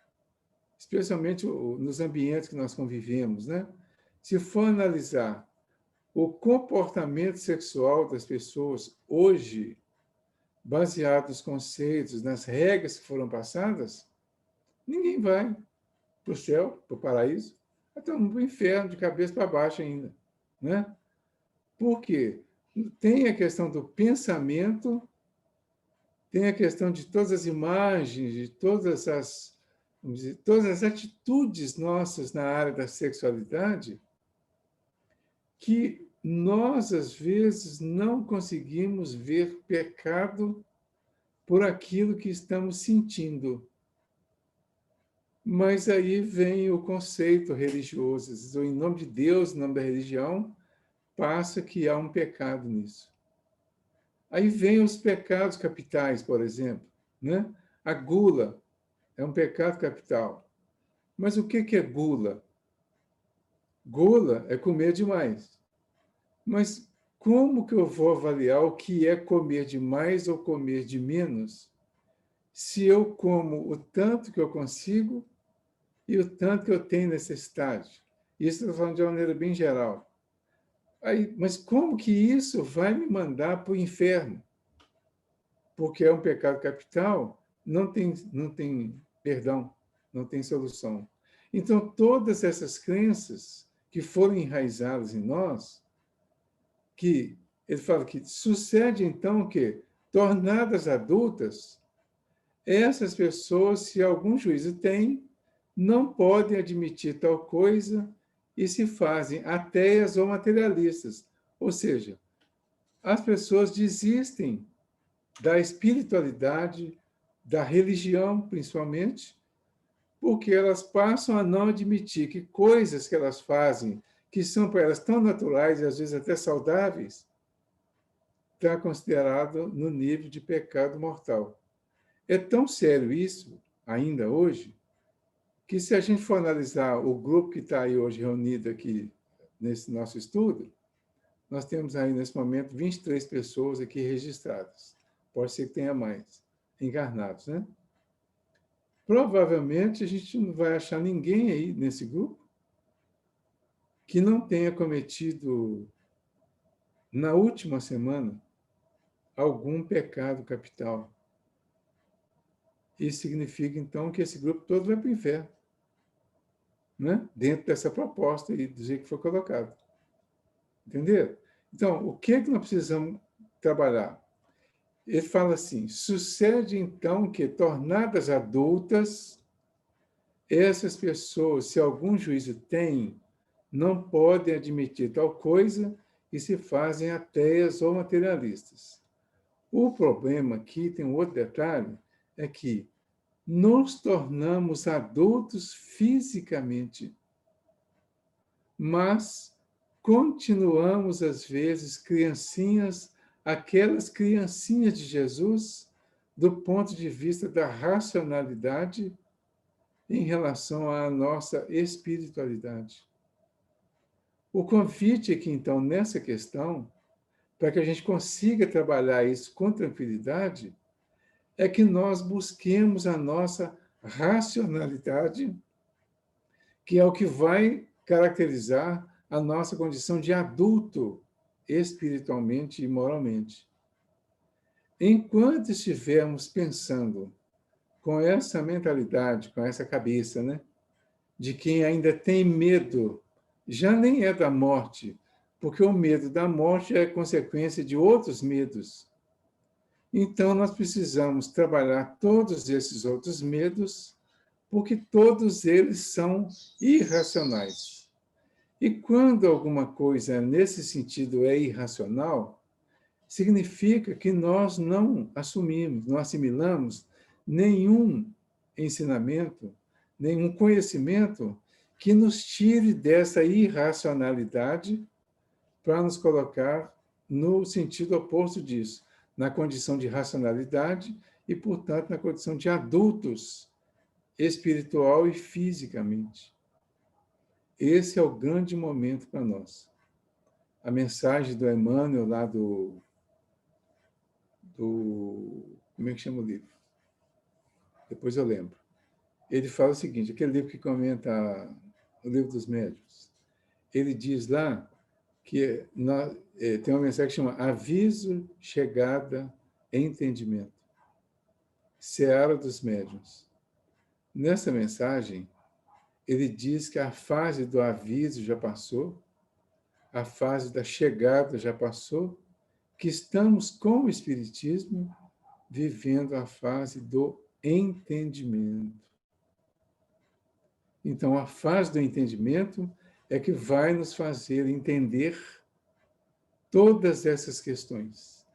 especialmente nos ambientes que nós convivemos, né? Se for analisar o comportamento sexual das pessoas hoje, baseado nos conceitos, nas regras que foram passadas, ninguém vai para o céu, para o paraíso, até para o inferno, de cabeça para baixo ainda. Né? Por quê? Tem a questão do pensamento, tem a questão de todas as imagens, de todas as, vamos dizer, todas as atitudes nossas na área da sexualidade, que nós, às vezes, não conseguimos ver pecado por aquilo que estamos sentindo. Mas aí vem o conceito religioso, em nome de Deus, em nome da religião, passa que há um pecado nisso. Aí vem os pecados capitais, por exemplo. Né? A gula é um pecado capital. Mas o que é gula? Gula é comer demais. Mas como que eu vou avaliar o que é comer demais ou comer de menos, se eu como o tanto que eu consigo e o tanto que eu tenho necessidade? Isso eu estou falando de uma maneira bem geral. Aí, mas como que isso vai me mandar para o inferno? Porque é um pecado capital, não tem perdão, não tem solução. Então, todas essas crenças que foram enraizadas em nós, que ele fala que sucede então que, tornadas adultas, essas pessoas, se algum juízo têm, não podem admitir tal coisa e se fazem ateias ou materialistas. Ou seja, as pessoas desistem da espiritualidade, da religião, principalmente, porque elas passam a não admitir que coisas que elas fazem, que são para elas tão naturais e às vezes até saudáveis, está considerado no nível de pecado mortal. É tão sério isso, ainda hoje, que se a gente for analisar o grupo que está aí hoje reunido aqui nesse nosso estudo, nós temos aí, nesse momento, 23 pessoas aqui registradas. Pode ser que tenha mais encarnados, né? Provavelmente, a gente não vai achar ninguém aí nesse grupo que não tenha cometido, na última semana, algum pecado capital. Isso significa, então, que esse grupo todo vai para o inferno, né? Dentro dessa proposta e do jeito que foi colocado. Entenderam? Então, o que é que nós precisamos trabalhar? Ele fala assim, sucede, então, que, tornadas adultas, essas pessoas, se algum juízo têm, não podem admitir tal coisa e se fazem ateias ou materialistas. O problema aqui, tem um outro detalhe, é que nos tornamos adultos fisicamente, mas continuamos, às vezes, criancinhas, aquelas criancinhas de Jesus, do ponto de vista da racionalidade em relação à nossa espiritualidade. O convite aqui, então, nessa questão, para que a gente consiga trabalhar isso com tranquilidade, é que nós busquemos a nossa racionalidade, que é o que vai caracterizar a nossa condição de adulto, espiritualmente e moralmente. Enquanto estivermos pensando com essa mentalidade, com essa cabeça, né, de quem ainda tem medo, já nem é da morte, porque o medo da morte é consequência de outros medos. Então, nós precisamos trabalhar todos esses outros medos, porque todos eles são irracionais. E quando alguma coisa nesse sentido é irracional, significa que nós não assumimos, não assimilamos nenhum ensinamento, nenhum conhecimento que nos tire dessa irracionalidade para nos colocar no sentido oposto disso, na condição de racionalidade e, portanto, na condição de adultos, espiritual e fisicamente. Esse é o grande momento para nós. A mensagem do Emmanuel, lá do como é que chama o livro? Depois eu lembro. Ele fala o seguinte, aquele livro que comenta o livro dos médiuns. Ele diz lá que tem uma mensagem que chama Aviso, Chegada, Entendimento. Seara dos Médiuns. Nessa mensagem, ele diz que a fase do aviso já passou, a fase da chegada já passou, que estamos com o Espiritismo vivendo a fase do entendimento. Então, a fase do entendimento é que vai nos fazer entender todas essas questões,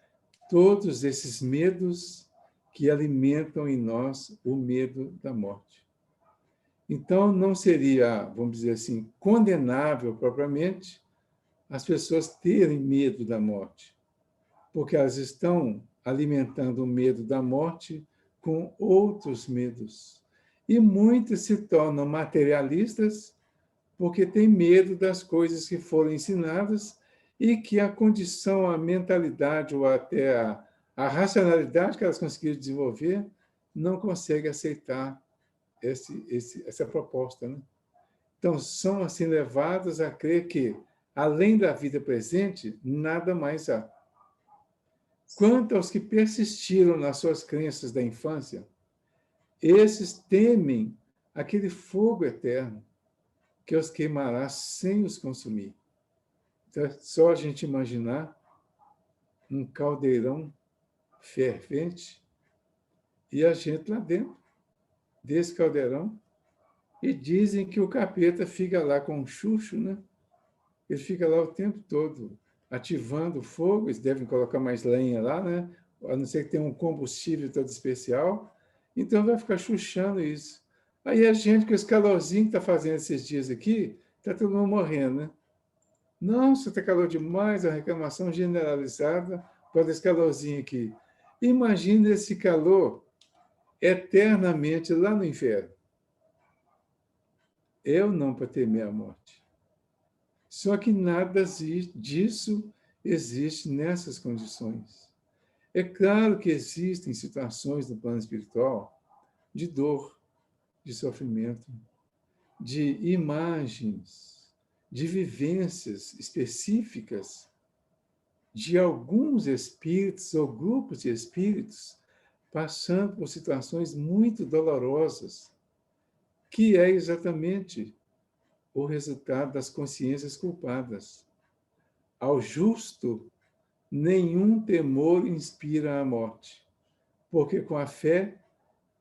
todos esses medos que alimentam em nós o medo da morte. Então, não seria, vamos dizer assim, condenável propriamente as pessoas terem medo da morte, porque elas estão alimentando o medo da morte com outros medos. E muitas se tornam materialistas porque têm medo das coisas que foram ensinadas e que a condição, a mentalidade ou até a racionalidade que elas conseguiram desenvolver não consegue aceitar essa proposta, né? Então, são assim levados a crer que, além da vida presente, nada mais há. Quanto aos que persistiram nas suas crenças da infância, esses temem aquele fogo eterno que os queimará sem os consumir. Então, é só a gente imaginar um caldeirão fervente e a gente lá dentro desse caldeirão, e dizem que o capeta fica lá com um chucho, né? Ele fica lá o tempo todo, ativando o fogo, eles devem colocar mais lenha lá, né? A não ser que tenha um combustível todo especial. Então, vai ficar chuchando isso. Aí a gente, com esse calorzinho que está fazendo esses dias aqui, está todo mundo morrendo, né? Nossa, está calor demais, a reclamação generalizada por causa desse calorzinho aqui. Imagina esse calor eternamente lá no inferno. Eu não para temer a morte. Só que nada disso existe nessas condições. É claro que existem situações no plano espiritual de dor, de sofrimento, de imagens, de vivências específicas de alguns espíritos ou grupos de espíritos passando por situações muito dolorosas, que é exatamente o resultado das consciências culpadas. Ao justo, nenhum temor inspira a morte, porque com a fé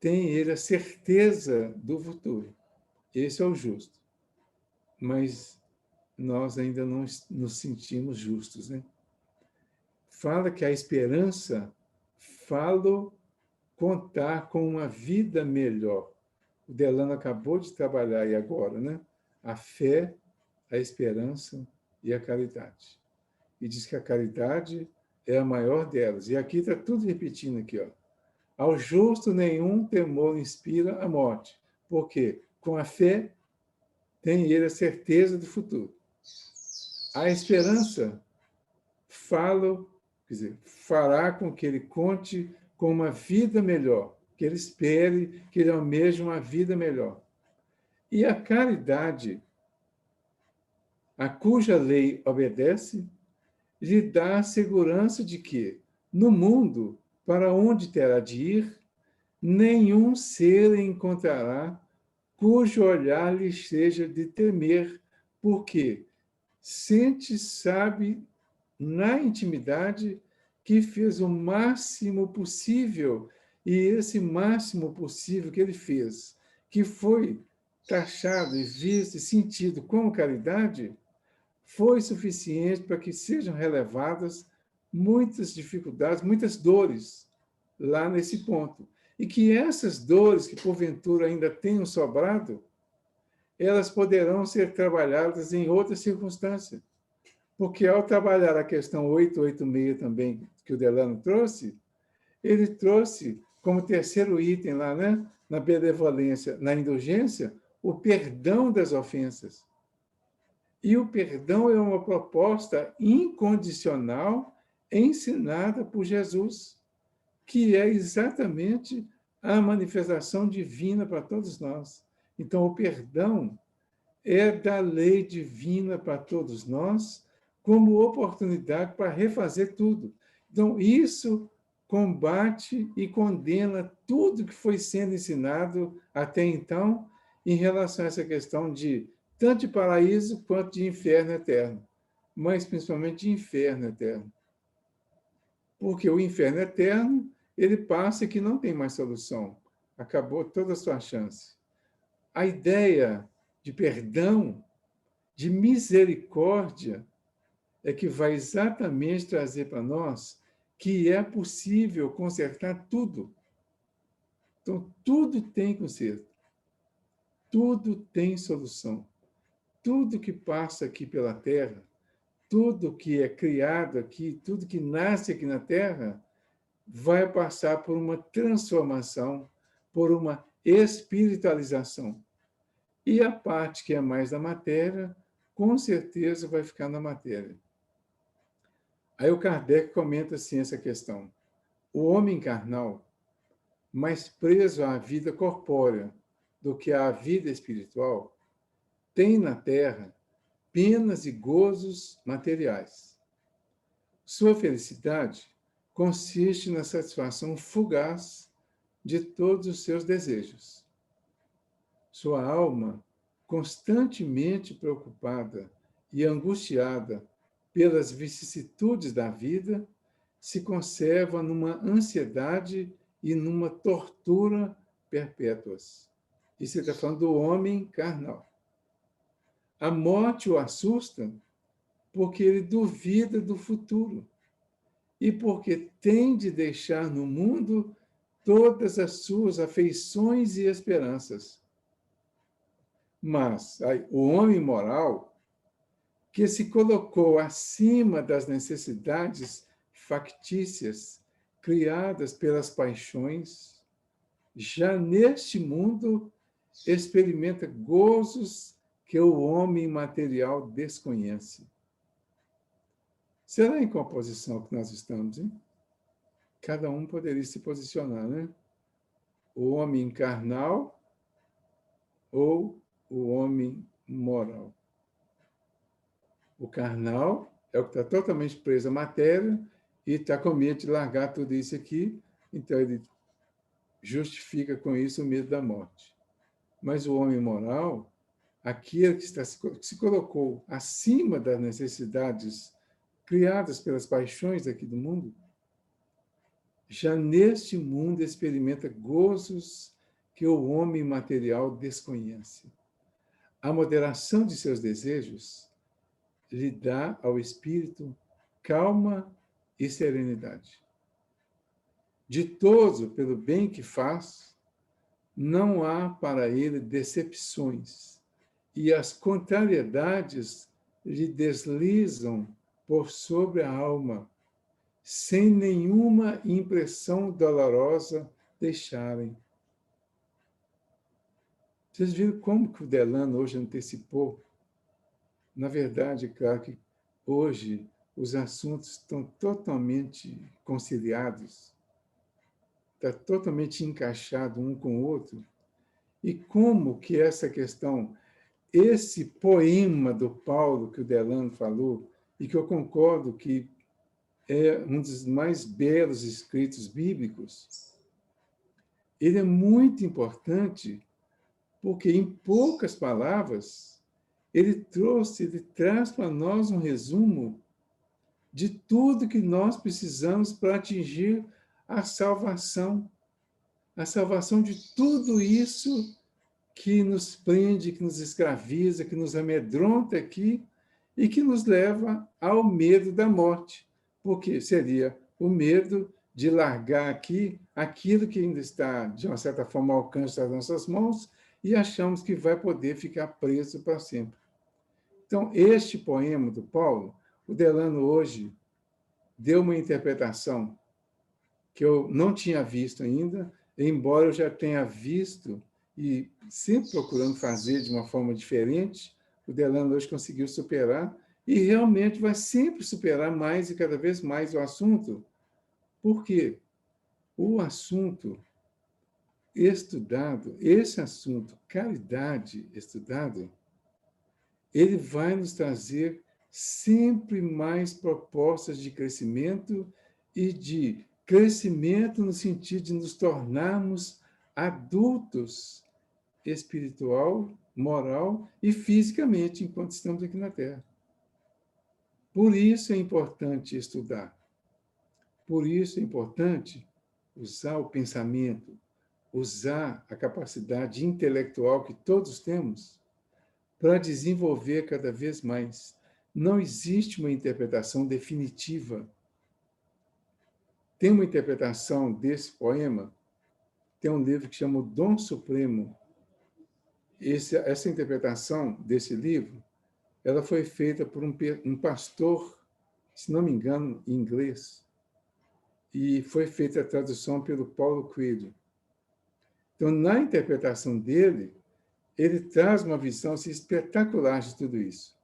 tem ele a certeza do futuro. Esse é o justo. Mas nós ainda não nos sentimos justos, né? Fala que a esperança, falo contar com uma vida melhor. O Delano acabou de trabalhar aí agora, né? A fé, a esperança e a caridade. E diz que a caridade é a maior delas. E aqui está tudo repetindo aqui, ó. Ao justo nenhum temor inspira a morte, porque com a fé tem ele a certeza do futuro. A esperança fará com que ele conte com uma vida melhor, que ele espere, que ele almeje uma vida melhor. E a caridade, a cuja lei obedece, lhe dá a segurança de que, no mundo para onde terá de ir, nenhum ser encontrará cujo olhar lhe seja de temer, porque sabe na intimidade que fez o máximo possível, e esse máximo possível que ele fez, que foi taxado e visto e sentido como caridade, foi suficiente para que sejam relevadas muitas dificuldades, muitas dores lá nesse ponto. E que essas dores, que porventura ainda tenham sobrado, elas poderão ser trabalhadas em outras circunstâncias. Porque ao trabalhar a questão 886 também, que o Delano trouxe, ele trouxe como terceiro item lá, né, na benevolência, na indulgência, o perdão das ofensas. E o perdão é uma proposta incondicional ensinada por Jesus, que é exatamente a manifestação divina para todos nós. Então, o perdão é da lei divina para todos nós, como oportunidade para refazer tudo. Então, isso combate e condena tudo que foi sendo ensinado até então em relação a essa questão de tanto de paraíso quanto de inferno eterno, mas principalmente de inferno eterno. Porque o inferno eterno, ele passa que não tem mais solução. Acabou toda a sua chance. A ideia de perdão, de misericórdia, é que vai exatamente trazer para nós que é possível consertar tudo. Então, tudo tem conserto. Tudo tem solução. Tudo que passa aqui pela Terra, tudo que é criado aqui, tudo que nasce aqui na Terra, vai passar por uma transformação, por uma espiritualização. E a parte que é mais da matéria, com certeza vai ficar na matéria. Aí o Kardec comenta assim essa questão. O homem carnal, mais preso à vida corpórea do que à vida espiritual, tem na Terra penas e gozos materiais. Sua felicidade consiste na satisfação fugaz de todos os seus desejos. Sua alma, constantemente preocupada e angustiada pelas vicissitudes da vida, se conserva numa ansiedade e numa tortura perpétuas. Isso ele está falando do homem carnal. A morte o assusta porque ele duvida do futuro e porque tem de deixar no mundo todas as suas afeições e esperanças. Mas o homem moral, que se colocou acima das necessidades factícias criadas pelas paixões, já neste mundo experimenta gozos que o homem material desconhece. Será em qual posição que nós estamos, hein? Cada um poderia se posicionar, né? O homem carnal ou o homem moral. O carnal é o que está totalmente preso à matéria e está com medo de largar tudo isso aqui, então ele justifica com isso o medo da morte. Mas o homem moral, aquele que se colocou acima das necessidades criadas pelas paixões aqui do mundo, já neste mundo experimenta gozos que o homem material desconhece. A moderação de seus desejos lhe dá ao espírito calma e serenidade. Ditoso pelo bem que faz, não há para ele decepções, e as contrariedades lhe deslizam por sobre a alma, sem nenhuma impressão dolorosa deixarem. Vocês viram como que o Delano hoje antecipou? Na verdade, claro que hoje os assuntos estão totalmente conciliados, está totalmente encaixado um com o outro. E como que essa questão, esse poema do Paulo que o Delano falou, e que eu concordo que é um dos mais belos escritos bíblicos, ele é muito importante porque, em poucas palavras, ele traz para nós um resumo de tudo que nós precisamos para atingir a salvação de tudo isso que nos prende, que nos escraviza, que nos amedronta aqui e que nos leva ao medo da morte, porque seria o medo de largar aqui aquilo que ainda está, de uma certa forma, ao alcance das nossas mãos e achamos que vai poder ficar preso para sempre. Então, este poema do Paulo, o Delano hoje deu uma interpretação que eu não tinha visto ainda, embora eu já tenha visto e sempre procurando fazer de uma forma diferente, o Delano hoje conseguiu superar e realmente vai sempre superar mais e cada vez mais o assunto. Por quê? O assunto estudado, esse assunto, caridade estudado, ele vai nos trazer sempre mais propostas de crescimento e de crescimento no sentido de nos tornarmos adultos espiritual, moral e fisicamente enquanto estamos aqui na Terra. Por isso é importante estudar. Por isso é importante usar o pensamento, usar a capacidade intelectual que todos temos para desenvolver cada vez mais. Não existe uma interpretação definitiva. Tem uma interpretação desse poema, tem um livro que chama O Dom Supremo. Essa interpretação desse livro, ela foi feita por um pastor, se não me engano, em inglês, e foi feita a tradução pelo Paulo Coelho. Então, na interpretação dele, ele traz uma visão assim, espetacular de tudo isso.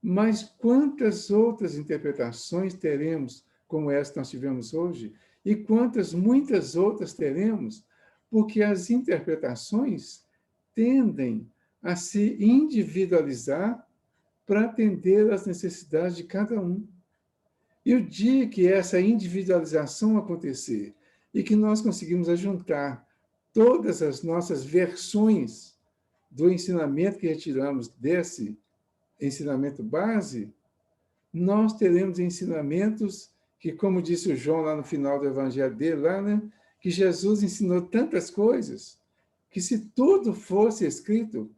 Mas quantas outras interpretações teremos como essa que nós tivemos hoje? E muitas outras teremos, porque as interpretações tendem a se individualizar para atender às necessidades de cada um. E o dia que essa individualização acontecer e que nós conseguimos ajuntar todas as nossas versões do ensinamento que retiramos desse ensinamento base, nós teremos ensinamentos que, como disse o João lá no final do evangelho dele, lá, né, que Jesus ensinou tantas coisas, que se tudo fosse escrito,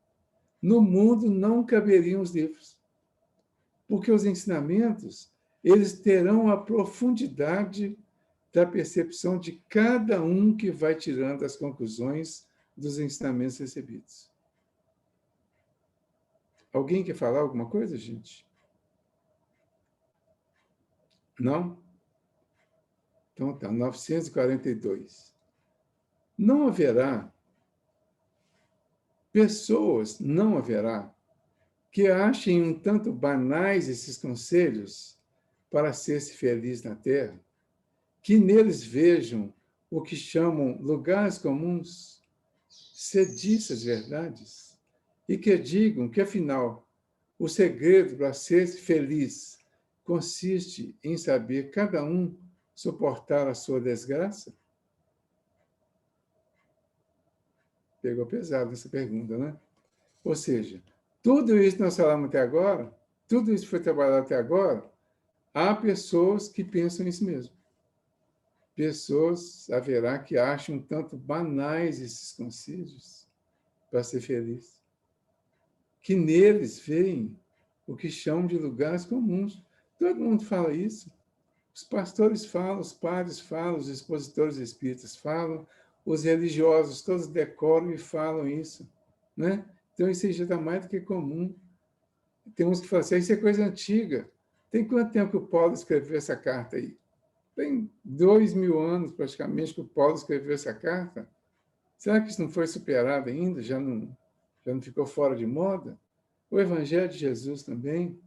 no mundo não caberiam os livros. Porque os ensinamentos, eles terão a profundidade da percepção de cada um que vai tirando as conclusões dos ensinamentos recebidos. Alguém quer falar alguma coisa, gente? Não? Então tá, 942. Não haverá pessoas, não haverá, que achem um tanto banais esses conselhos para ser-se feliz na Terra, que neles vejam o que chamam lugares comuns, sediças verdades, e que digam que, afinal, o segredo para ser feliz consiste em saber cada um suportar a sua desgraça? Pegou pesado essa pergunta, né? Ou seja, tudo isso que nós falamos até agora, tudo isso que foi trabalhado até agora, há pessoas que pensam isso mesmo. Pessoas haverá que acham um tanto banais esses conselhos para ser feliz. Que neles veem o que chamam de lugares comuns. Todo mundo fala isso. Os pastores falam, os padres falam, os expositores espíritas falam, os religiosos todos decoram e falam isso, né? Então, isso já está mais do que comum. Tem uns que falam assim, isso é coisa antiga. Tem quanto tempo que o Paulo escreveu essa carta aí? Tem 2000 anos, praticamente, que o Paulo escreveu essa carta. Será que isso não foi superado ainda? Já não ficou fora de moda? O Evangelho de Jesus também.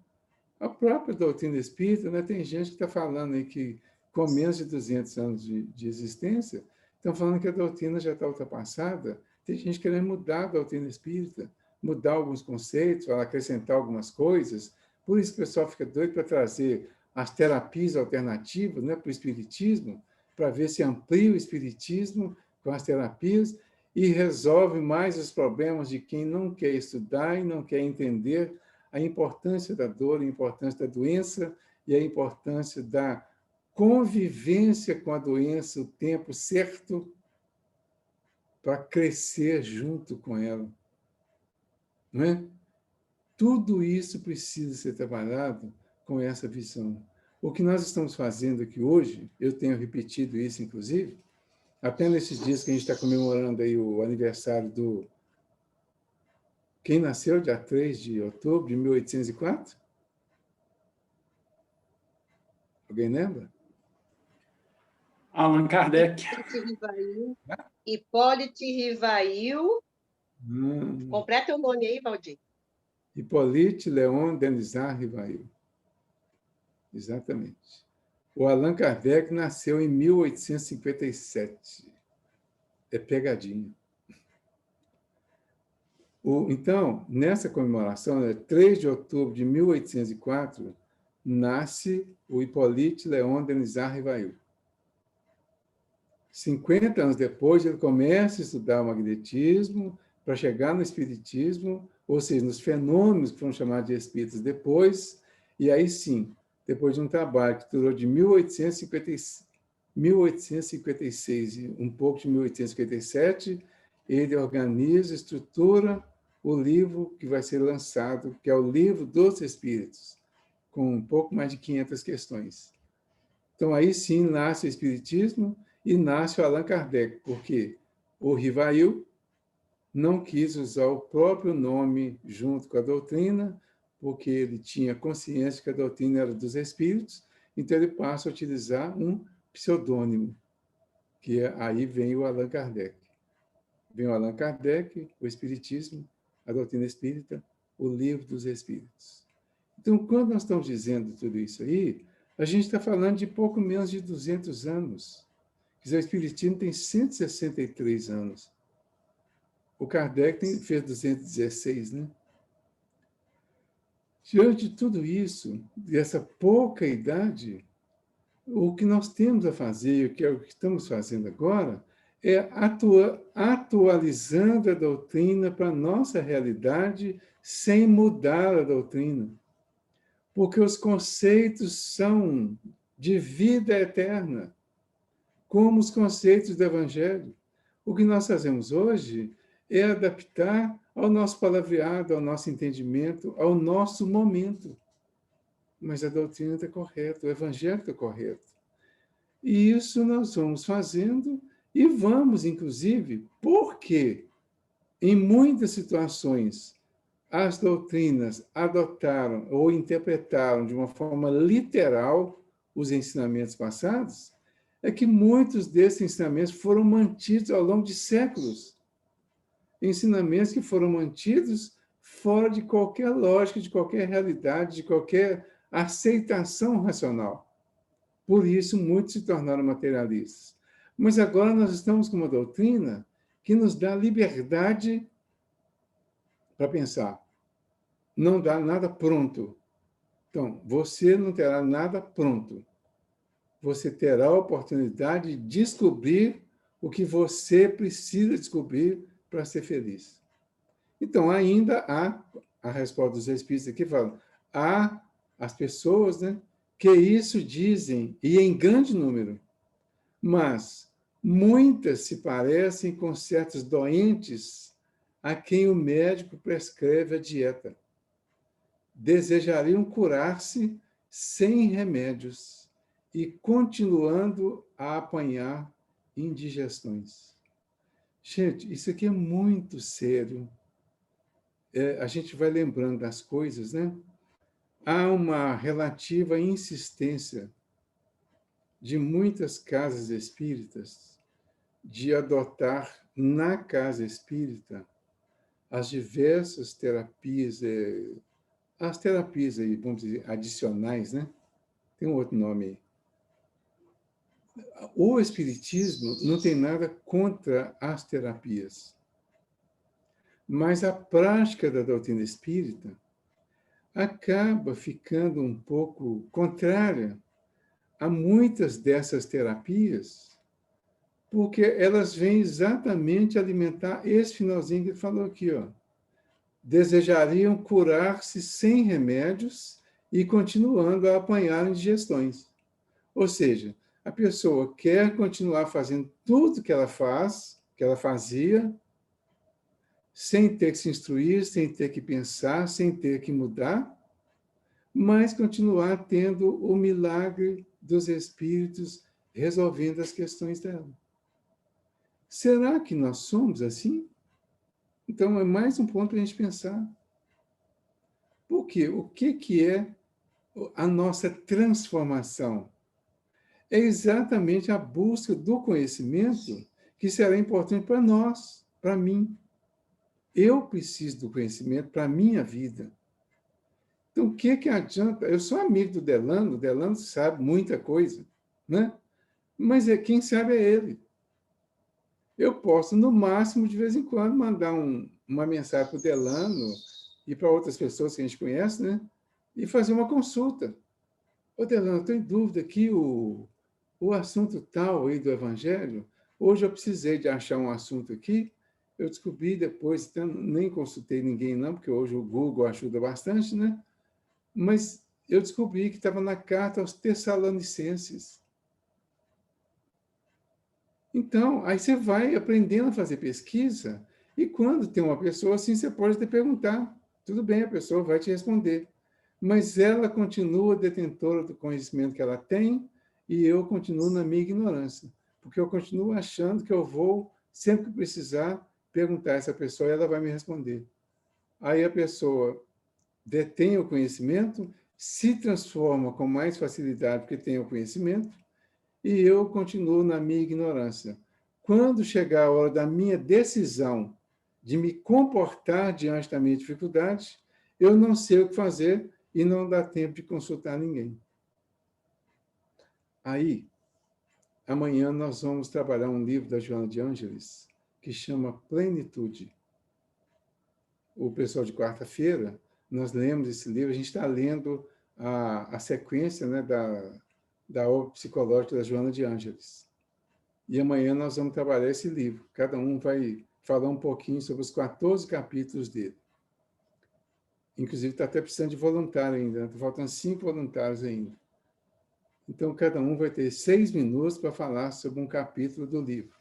A própria doutrina espírita, né? Tem gente que está falando aí que, com menos de 200 anos de existência, estão falando que a doutrina já está ultrapassada. Tem gente querendo mudar a doutrina espírita, mudar alguns conceitos, acrescentar algumas coisas. Por isso que o pessoal fica doido para trazer as terapias alternativas, né, para o espiritismo, para ver se amplia o espiritismo com as terapias e resolve mais os problemas de quem não quer estudar e não quer entender a importância da dor, a importância da doença e a importância da convivência com a doença, o tempo certo para crescer junto com ela. Não é? Tudo isso precisa ser trabalhado com essa visão. O que nós estamos fazendo aqui hoje, eu tenho repetido isso, inclusive, até nesses dias que a gente está comemorando aí o aniversário do... Quem nasceu dia 3 de outubro de 1804? Alguém lembra? Allan Kardec. Hipólito Rivail. Completa o nome aí, Valdir. Hipólite Léon Denisard Rivail. Exatamente. O Allan Kardec nasceu em 1857. É pegadinha. Então, nessa comemoração, 3 de outubro de 1804, nasce o Hipólite Léon Denisard Rivail. 50 anos depois, ele começa a estudar o magnetismo para chegar no espiritismo, ou seja, nos fenômenos que foram chamados de espíritos depois, e aí sim, depois de um trabalho que durou de 1856 e um pouco de 1857, ele organiza, estrutura o livro que vai ser lançado, que é o Livro dos Espíritos, com um pouco mais de 500 questões. Então, aí sim, nasce o Espiritismo e nasce o Allan Kardec, porque o Rivail não quis usar o próprio nome junto com a doutrina, porque ele tinha consciência que a doutrina era dos espíritos, então ele passa a utilizar um pseudônimo, que aí vem o Allan Kardec. Vem o Allan Kardec, o Espiritismo, a doutrina espírita, o Livro dos Espíritos. Então, quando nós estamos dizendo tudo isso aí, a gente está falando de pouco menos de 200 anos. Quer dizer, o Espiritismo tem 163 anos. O Kardec fez 216, né? Diante de tudo isso, dessa pouca idade, o que nós temos a fazer, o que estamos fazendo agora, é atualizando a doutrina para a nossa realidade sem mudar a doutrina. Porque os conceitos são de vida eterna, como os conceitos do Evangelho. O que nós fazemos hoje é adaptar ao nosso palavreado, ao nosso entendimento, ao nosso momento. mas a doutrina está correta, o evangelho está correto. E isso nós vamos fazendo e vamos, inclusive, porque em muitas situações as doutrinas adotaram ou interpretaram de uma forma literal os ensinamentos passados, é que muitos desses ensinamentos foram mantidos ao longo de séculos. Ensinamentos que foram mantidos fora de qualquer lógica, de qualquer realidade, de qualquer aceitação racional. Por isso, muitos se tornaram materialistas. Mas agora nós estamos com uma doutrina que nos dá liberdade para pensar. Não dá nada pronto. Então, você não terá nada pronto. Você terá a oportunidade de descobrir o que você precisa descobrir para ser feliz. Então, ainda há, a resposta dos Espíritos aqui fala, há as pessoas, né, que isso dizem, e em grande número, mas muitas se parecem com certos doentes a quem o médico prescreve a dieta. Desejariam curar-se sem remédios e continuando a apanhar indigestões. Gente, isso aqui é muito sério. A gente vai lembrando das coisas, né? Há uma relativa insistência de muitas casas espíritas de adotar na casa espírita as diversas terapias, as terapias aí, vamos dizer, adicionais, né? Tem um outro nome aí. O espiritismo não tem nada contra as terapias, mas a prática da doutrina espírita acaba ficando um pouco contrária a muitas dessas terapias, porque elas vêm exatamente alimentar esse finalzinho que ele falou aqui, ó. Desejariam curar-se sem remédios e continuando a apanhar indigestões. Ou seja, a pessoa quer continuar fazendo tudo que ela faz, que ela fazia, sem ter que se instruir, sem ter que pensar, sem ter que mudar, mas continuar tendo o milagre dos espíritos resolvendo as questões dela. Será que nós somos assim? Então, é mais um ponto para a gente pensar. Por quê? O que é a nossa transformação? É exatamente a busca do conhecimento que será importante para nós, para mim. Eu preciso do conhecimento para a minha vida. Então, o que adianta? Eu sou amigo do Delano, o Delano sabe muita coisa, né? Mas quem sabe é ele. Eu posso, no máximo, de vez em quando, mandar uma mensagem para o Delano e para outras pessoas que a gente conhece, né? E fazer uma consulta. Ô, Delano, estou em dúvida aqui, o assunto tal aí do Evangelho, hoje eu precisei de achar um assunto aqui, eu descobri depois, então, nem consultei ninguém não, porque hoje o Google ajuda bastante, né? Mas eu descobri que estava na carta aos Tessalonicenses. Então, aí você vai aprendendo a fazer pesquisa, e quando tem uma pessoa assim, você pode até perguntar. Tudo bem, a pessoa vai te responder. Mas ela continua detentora do conhecimento que ela tem, e eu continuo na minha ignorância. Porque eu continuo achando que eu vou, sempre que precisar, perguntar a essa pessoa e ela vai me responder. Aí a pessoa detém o conhecimento, se transforma com mais facilidade porque tem o conhecimento, e eu continuo na minha ignorância. Quando chegar a hora da minha decisão de me comportar diante da minha dificuldade, eu não sei o que fazer e não dá tempo de consultar ninguém. Aí, amanhã nós vamos trabalhar um livro da Joana de Ângeles que chama Plenitude. O pessoal de quarta-feira, nós lemos esse livro, a gente está lendo a sequência, né, da obra psicológica da Joana de Ângeles. E amanhã nós vamos trabalhar esse livro. Cada um vai falar um pouquinho sobre os 14 capítulos dele. Inclusive, está até precisando de voluntário ainda. Está faltando 5 voluntários ainda. Então, cada um vai ter 6 minutos para falar sobre um capítulo do livro.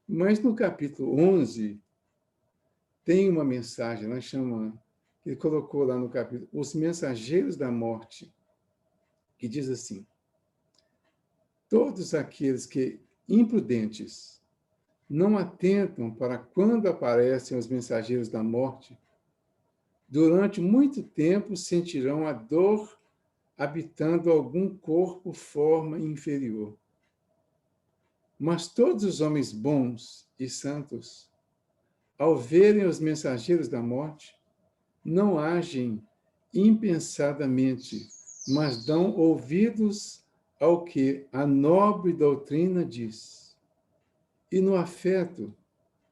Mas no capítulo 11, tem uma mensagem, ela chama, ele colocou lá no capítulo, Os Mensageiros da Morte. que diz assim: todos aqueles que, imprudentes, não atentam para quando aparecem os mensageiros da morte, durante muito tempo sentirão a dor habitando algum corpo, forma inferior. Mas todos os homens bons e santos, ao verem os mensageiros da morte, não agem impensadamente, mas dão ouvidos ao que a nobre doutrina diz. E no afeto,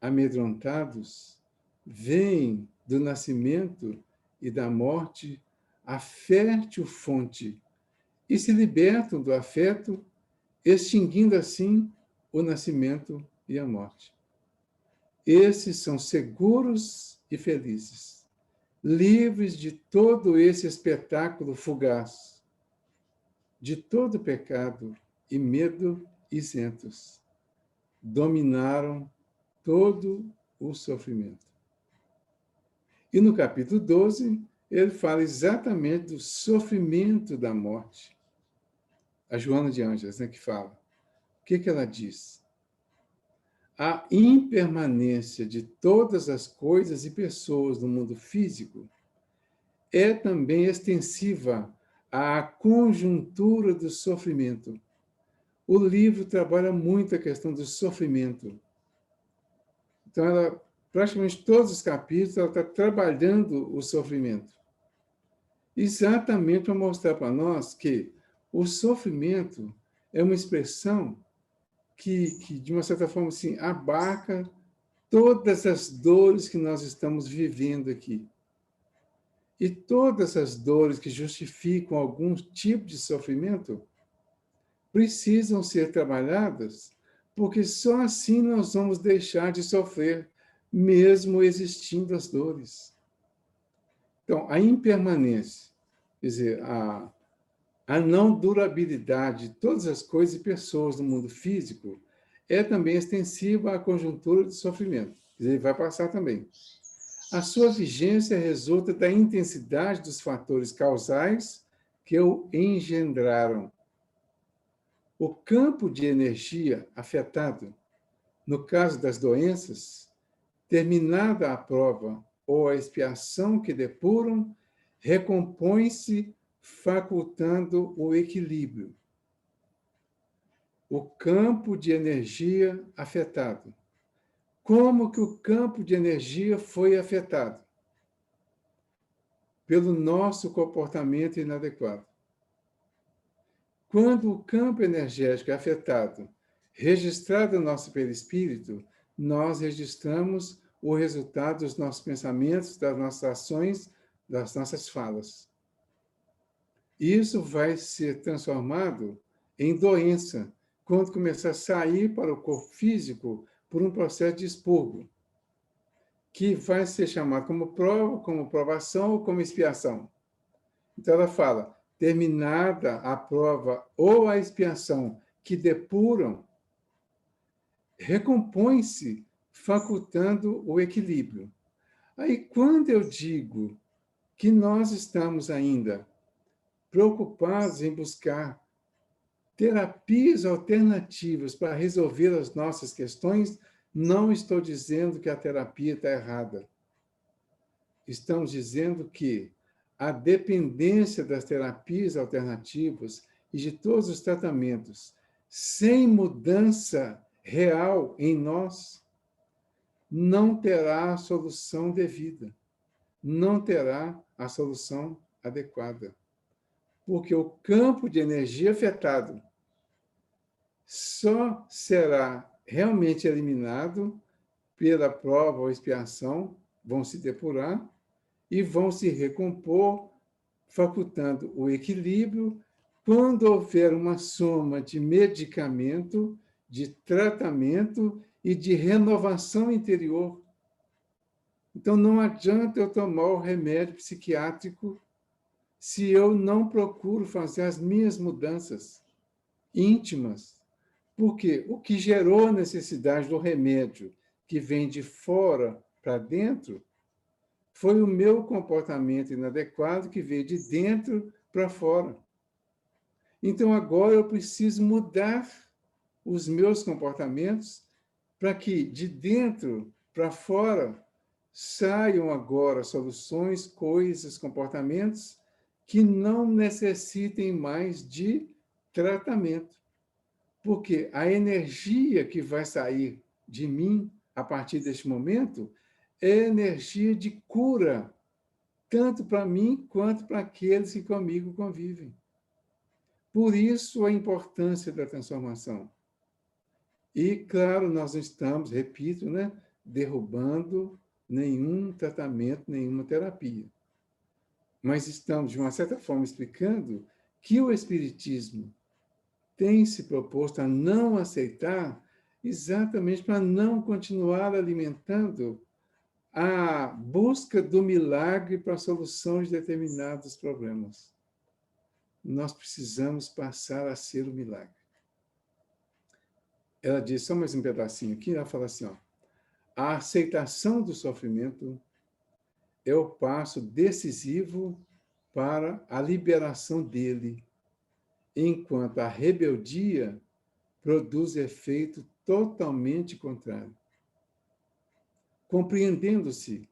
amedrontados, veem do nascimento e da morte a fértil fonte e se libertam do afeto, extinguindo assim o nascimento e a morte. Esses são seguros e felizes, livres de todo esse espetáculo fugaz, de todo pecado e medo isentos. Dominaram todo o sofrimento. E no capítulo 12, ele fala exatamente do sofrimento da morte. A Joana de Ângeles, que fala. O que ela diz? A impermanência de todas as coisas e pessoas no mundo físico é também extensiva à conjuntura do sofrimento. O livro trabalha muito a questão do sofrimento. Então, praticamente todos os capítulos, ela está trabalhando o sofrimento. Exatamente para mostrar para nós que o sofrimento é uma expressão que, de uma certa forma, assim, abarca todas as dores que nós estamos vivendo aqui. E todas as dores que justificam algum tipo de sofrimento precisam ser trabalhadas, porque só assim nós vamos deixar de sofrer, mesmo existindo as dores. Então, a impermanência, quer dizer, a não durabilidade de todas as coisas e pessoas no mundo físico é também extensiva à conjuntura do sofrimento. Quer dizer, ele vai passar também. A sua vigência resulta da intensidade dos fatores causais que o engendraram. O campo de energia afetado, no caso das doenças, terminada a prova ou a expiação que depuram, recompõe-se facultando o equilíbrio. O campo de energia afetado. Como que o campo de energia foi afetado? Pelo nosso comportamento inadequado. Quando o campo energético é afetado, registrado no nosso perispírito, nós registramos o resultado dos nossos pensamentos, das nossas ações, das nossas falas. Isso vai ser transformado em doença, quando começar a sair para o corpo físico por um processo de expurgo, que vai ser chamado como prova, como provação ou como expiação. Então ela fala, terminada a prova ou a expiação que depuram, recompõe-se facultando o equilíbrio. Aí, quando eu digo que nós estamos ainda preocupados em buscar terapias alternativas para resolver as nossas questões, não estou dizendo que a terapia está errada. Estamos dizendo que a dependência das terapias alternativas e de todos os tratamentos, sem mudança real em nós, não terá a solução devida, não terá a solução adequada. Porque o campo de energia afetado só será realmente eliminado pela prova ou expiação, vão se depurar e vão se recompor, facultando o equilíbrio quando houver uma soma de medicamento, de tratamento e de renovação interior. Então, não adianta eu tomar o remédio psiquiátrico se eu não procuro fazer as minhas mudanças íntimas. Porque o que gerou a necessidade do remédio que vem de fora para dentro foi o meu comportamento inadequado que veio de dentro para fora. Então, agora eu preciso mudar os meus comportamentos para que, de dentro para fora, saiam agora soluções, coisas, comportamentos que não necessitem mais de tratamento. Porque a energia que vai sair de mim a partir deste momento é energia de cura, tanto para mim quanto para aqueles que comigo convivem. Por isso a importância da transformação. E, claro, nós não estamos, repito, né, derrubando nenhum tratamento, nenhuma terapia. Mas estamos, de uma certa forma, explicando que o Espiritismo tem se proposto a não aceitar exatamente para não continuar alimentando a busca do milagre para a solução de determinados problemas. Nós precisamos passar a ser o milagre. Ela diz, só mais um pedacinho aqui, ela fala assim, ó, a aceitação do sofrimento é o passo decisivo para a liberação dele, enquanto a rebeldia produz efeito totalmente contrário. Compreendendo-se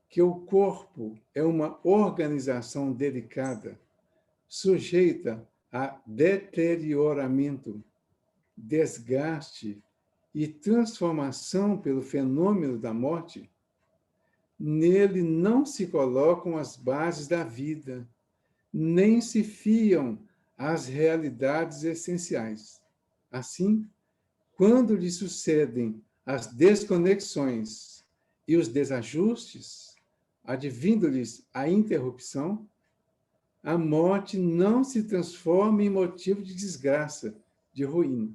que o corpo é uma organização delicada, sujeita a deterioramento, desgaste e transformação pelo fenômeno da morte, nele não se colocam as bases da vida, nem se fiam às realidades essenciais. Assim, quando lhe sucedem as desconexões e os desajustes, advindo-lhes a interrupção, a morte não se transforma em motivo de desgraça, de ruína.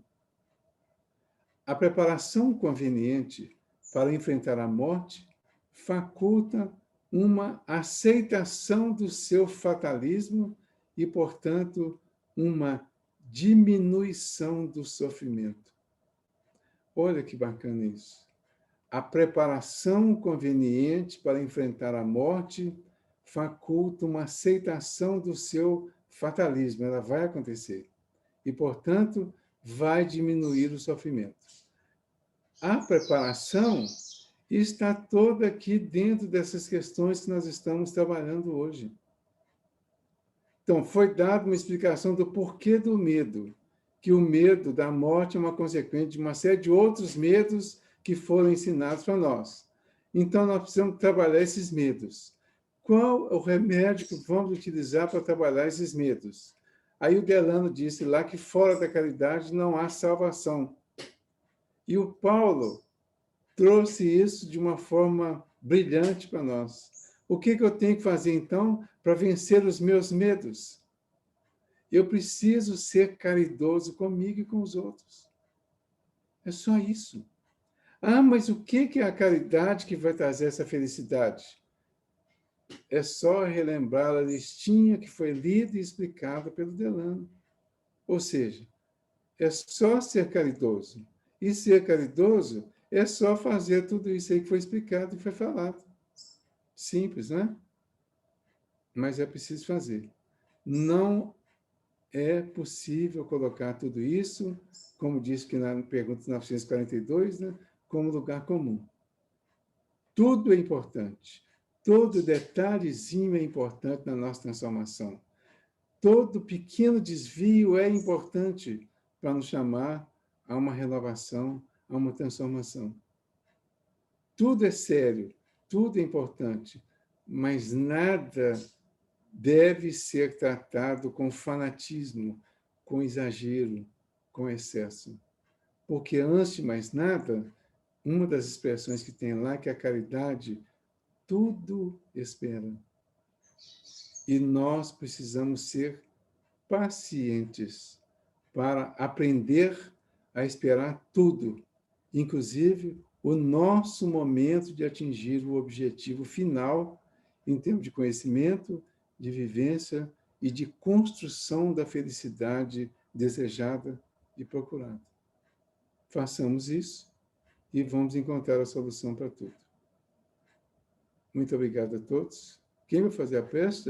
A preparação conveniente para enfrentar a morte faculta uma aceitação do seu fatalismo e, portanto, uma diminuição do sofrimento. Olha que bacana isso. A preparação conveniente para enfrentar a morte faculta uma aceitação do seu fatalismo. Ela vai acontecer. E, portanto, vai diminuir o sofrimento. A preparação está toda aqui dentro dessas questões que nós estamos trabalhando hoje. Então, foi dada uma explicação do porquê do medo, que o medo da morte é uma consequência de uma série de outros medos que foram ensinados para nós. Então, nós precisamos trabalhar esses medos. Qual é o remédio que vamos utilizar para trabalhar esses medos? Aí o Delano disse lá que fora da caridade não há salvação. E o Paulo trouxe isso de uma forma brilhante para nós. O que eu tenho que fazer, então, para vencer os meus medos? Eu preciso ser caridoso comigo e com os outros. É só isso. Ah, mas o que é a caridade que vai trazer essa felicidade? É só relembrar a listinha que foi lida e explicada pelo Delano. Ou seja, é só ser caridoso. E ser caridoso é só fazer tudo isso aí que foi explicado e foi falado. Simples, né? Mas é preciso fazer. Não é possível colocar tudo isso, como diz que na pergunta 942, né, como lugar comum. Tudo é importante. Todo detalhezinho é importante na nossa transformação. Todo pequeno desvio é importante para nos chamar a uma renovação, a uma transformação. Tudo é sério, tudo é importante, mas nada deve ser tratado com fanatismo, com exagero, com excesso. Porque, antes de mais nada, uma das expressões que tem lá, que é a caridade, tudo espera. E nós precisamos ser pacientes para aprender a esperar tudo, inclusive o nosso momento de atingir o objetivo final em termos de conhecimento, de vivência e de construção da felicidade desejada e procurada. Façamos isso e vamos encontrar a solução para tudo. Muito obrigado a todos. Quem vai fazer a prece?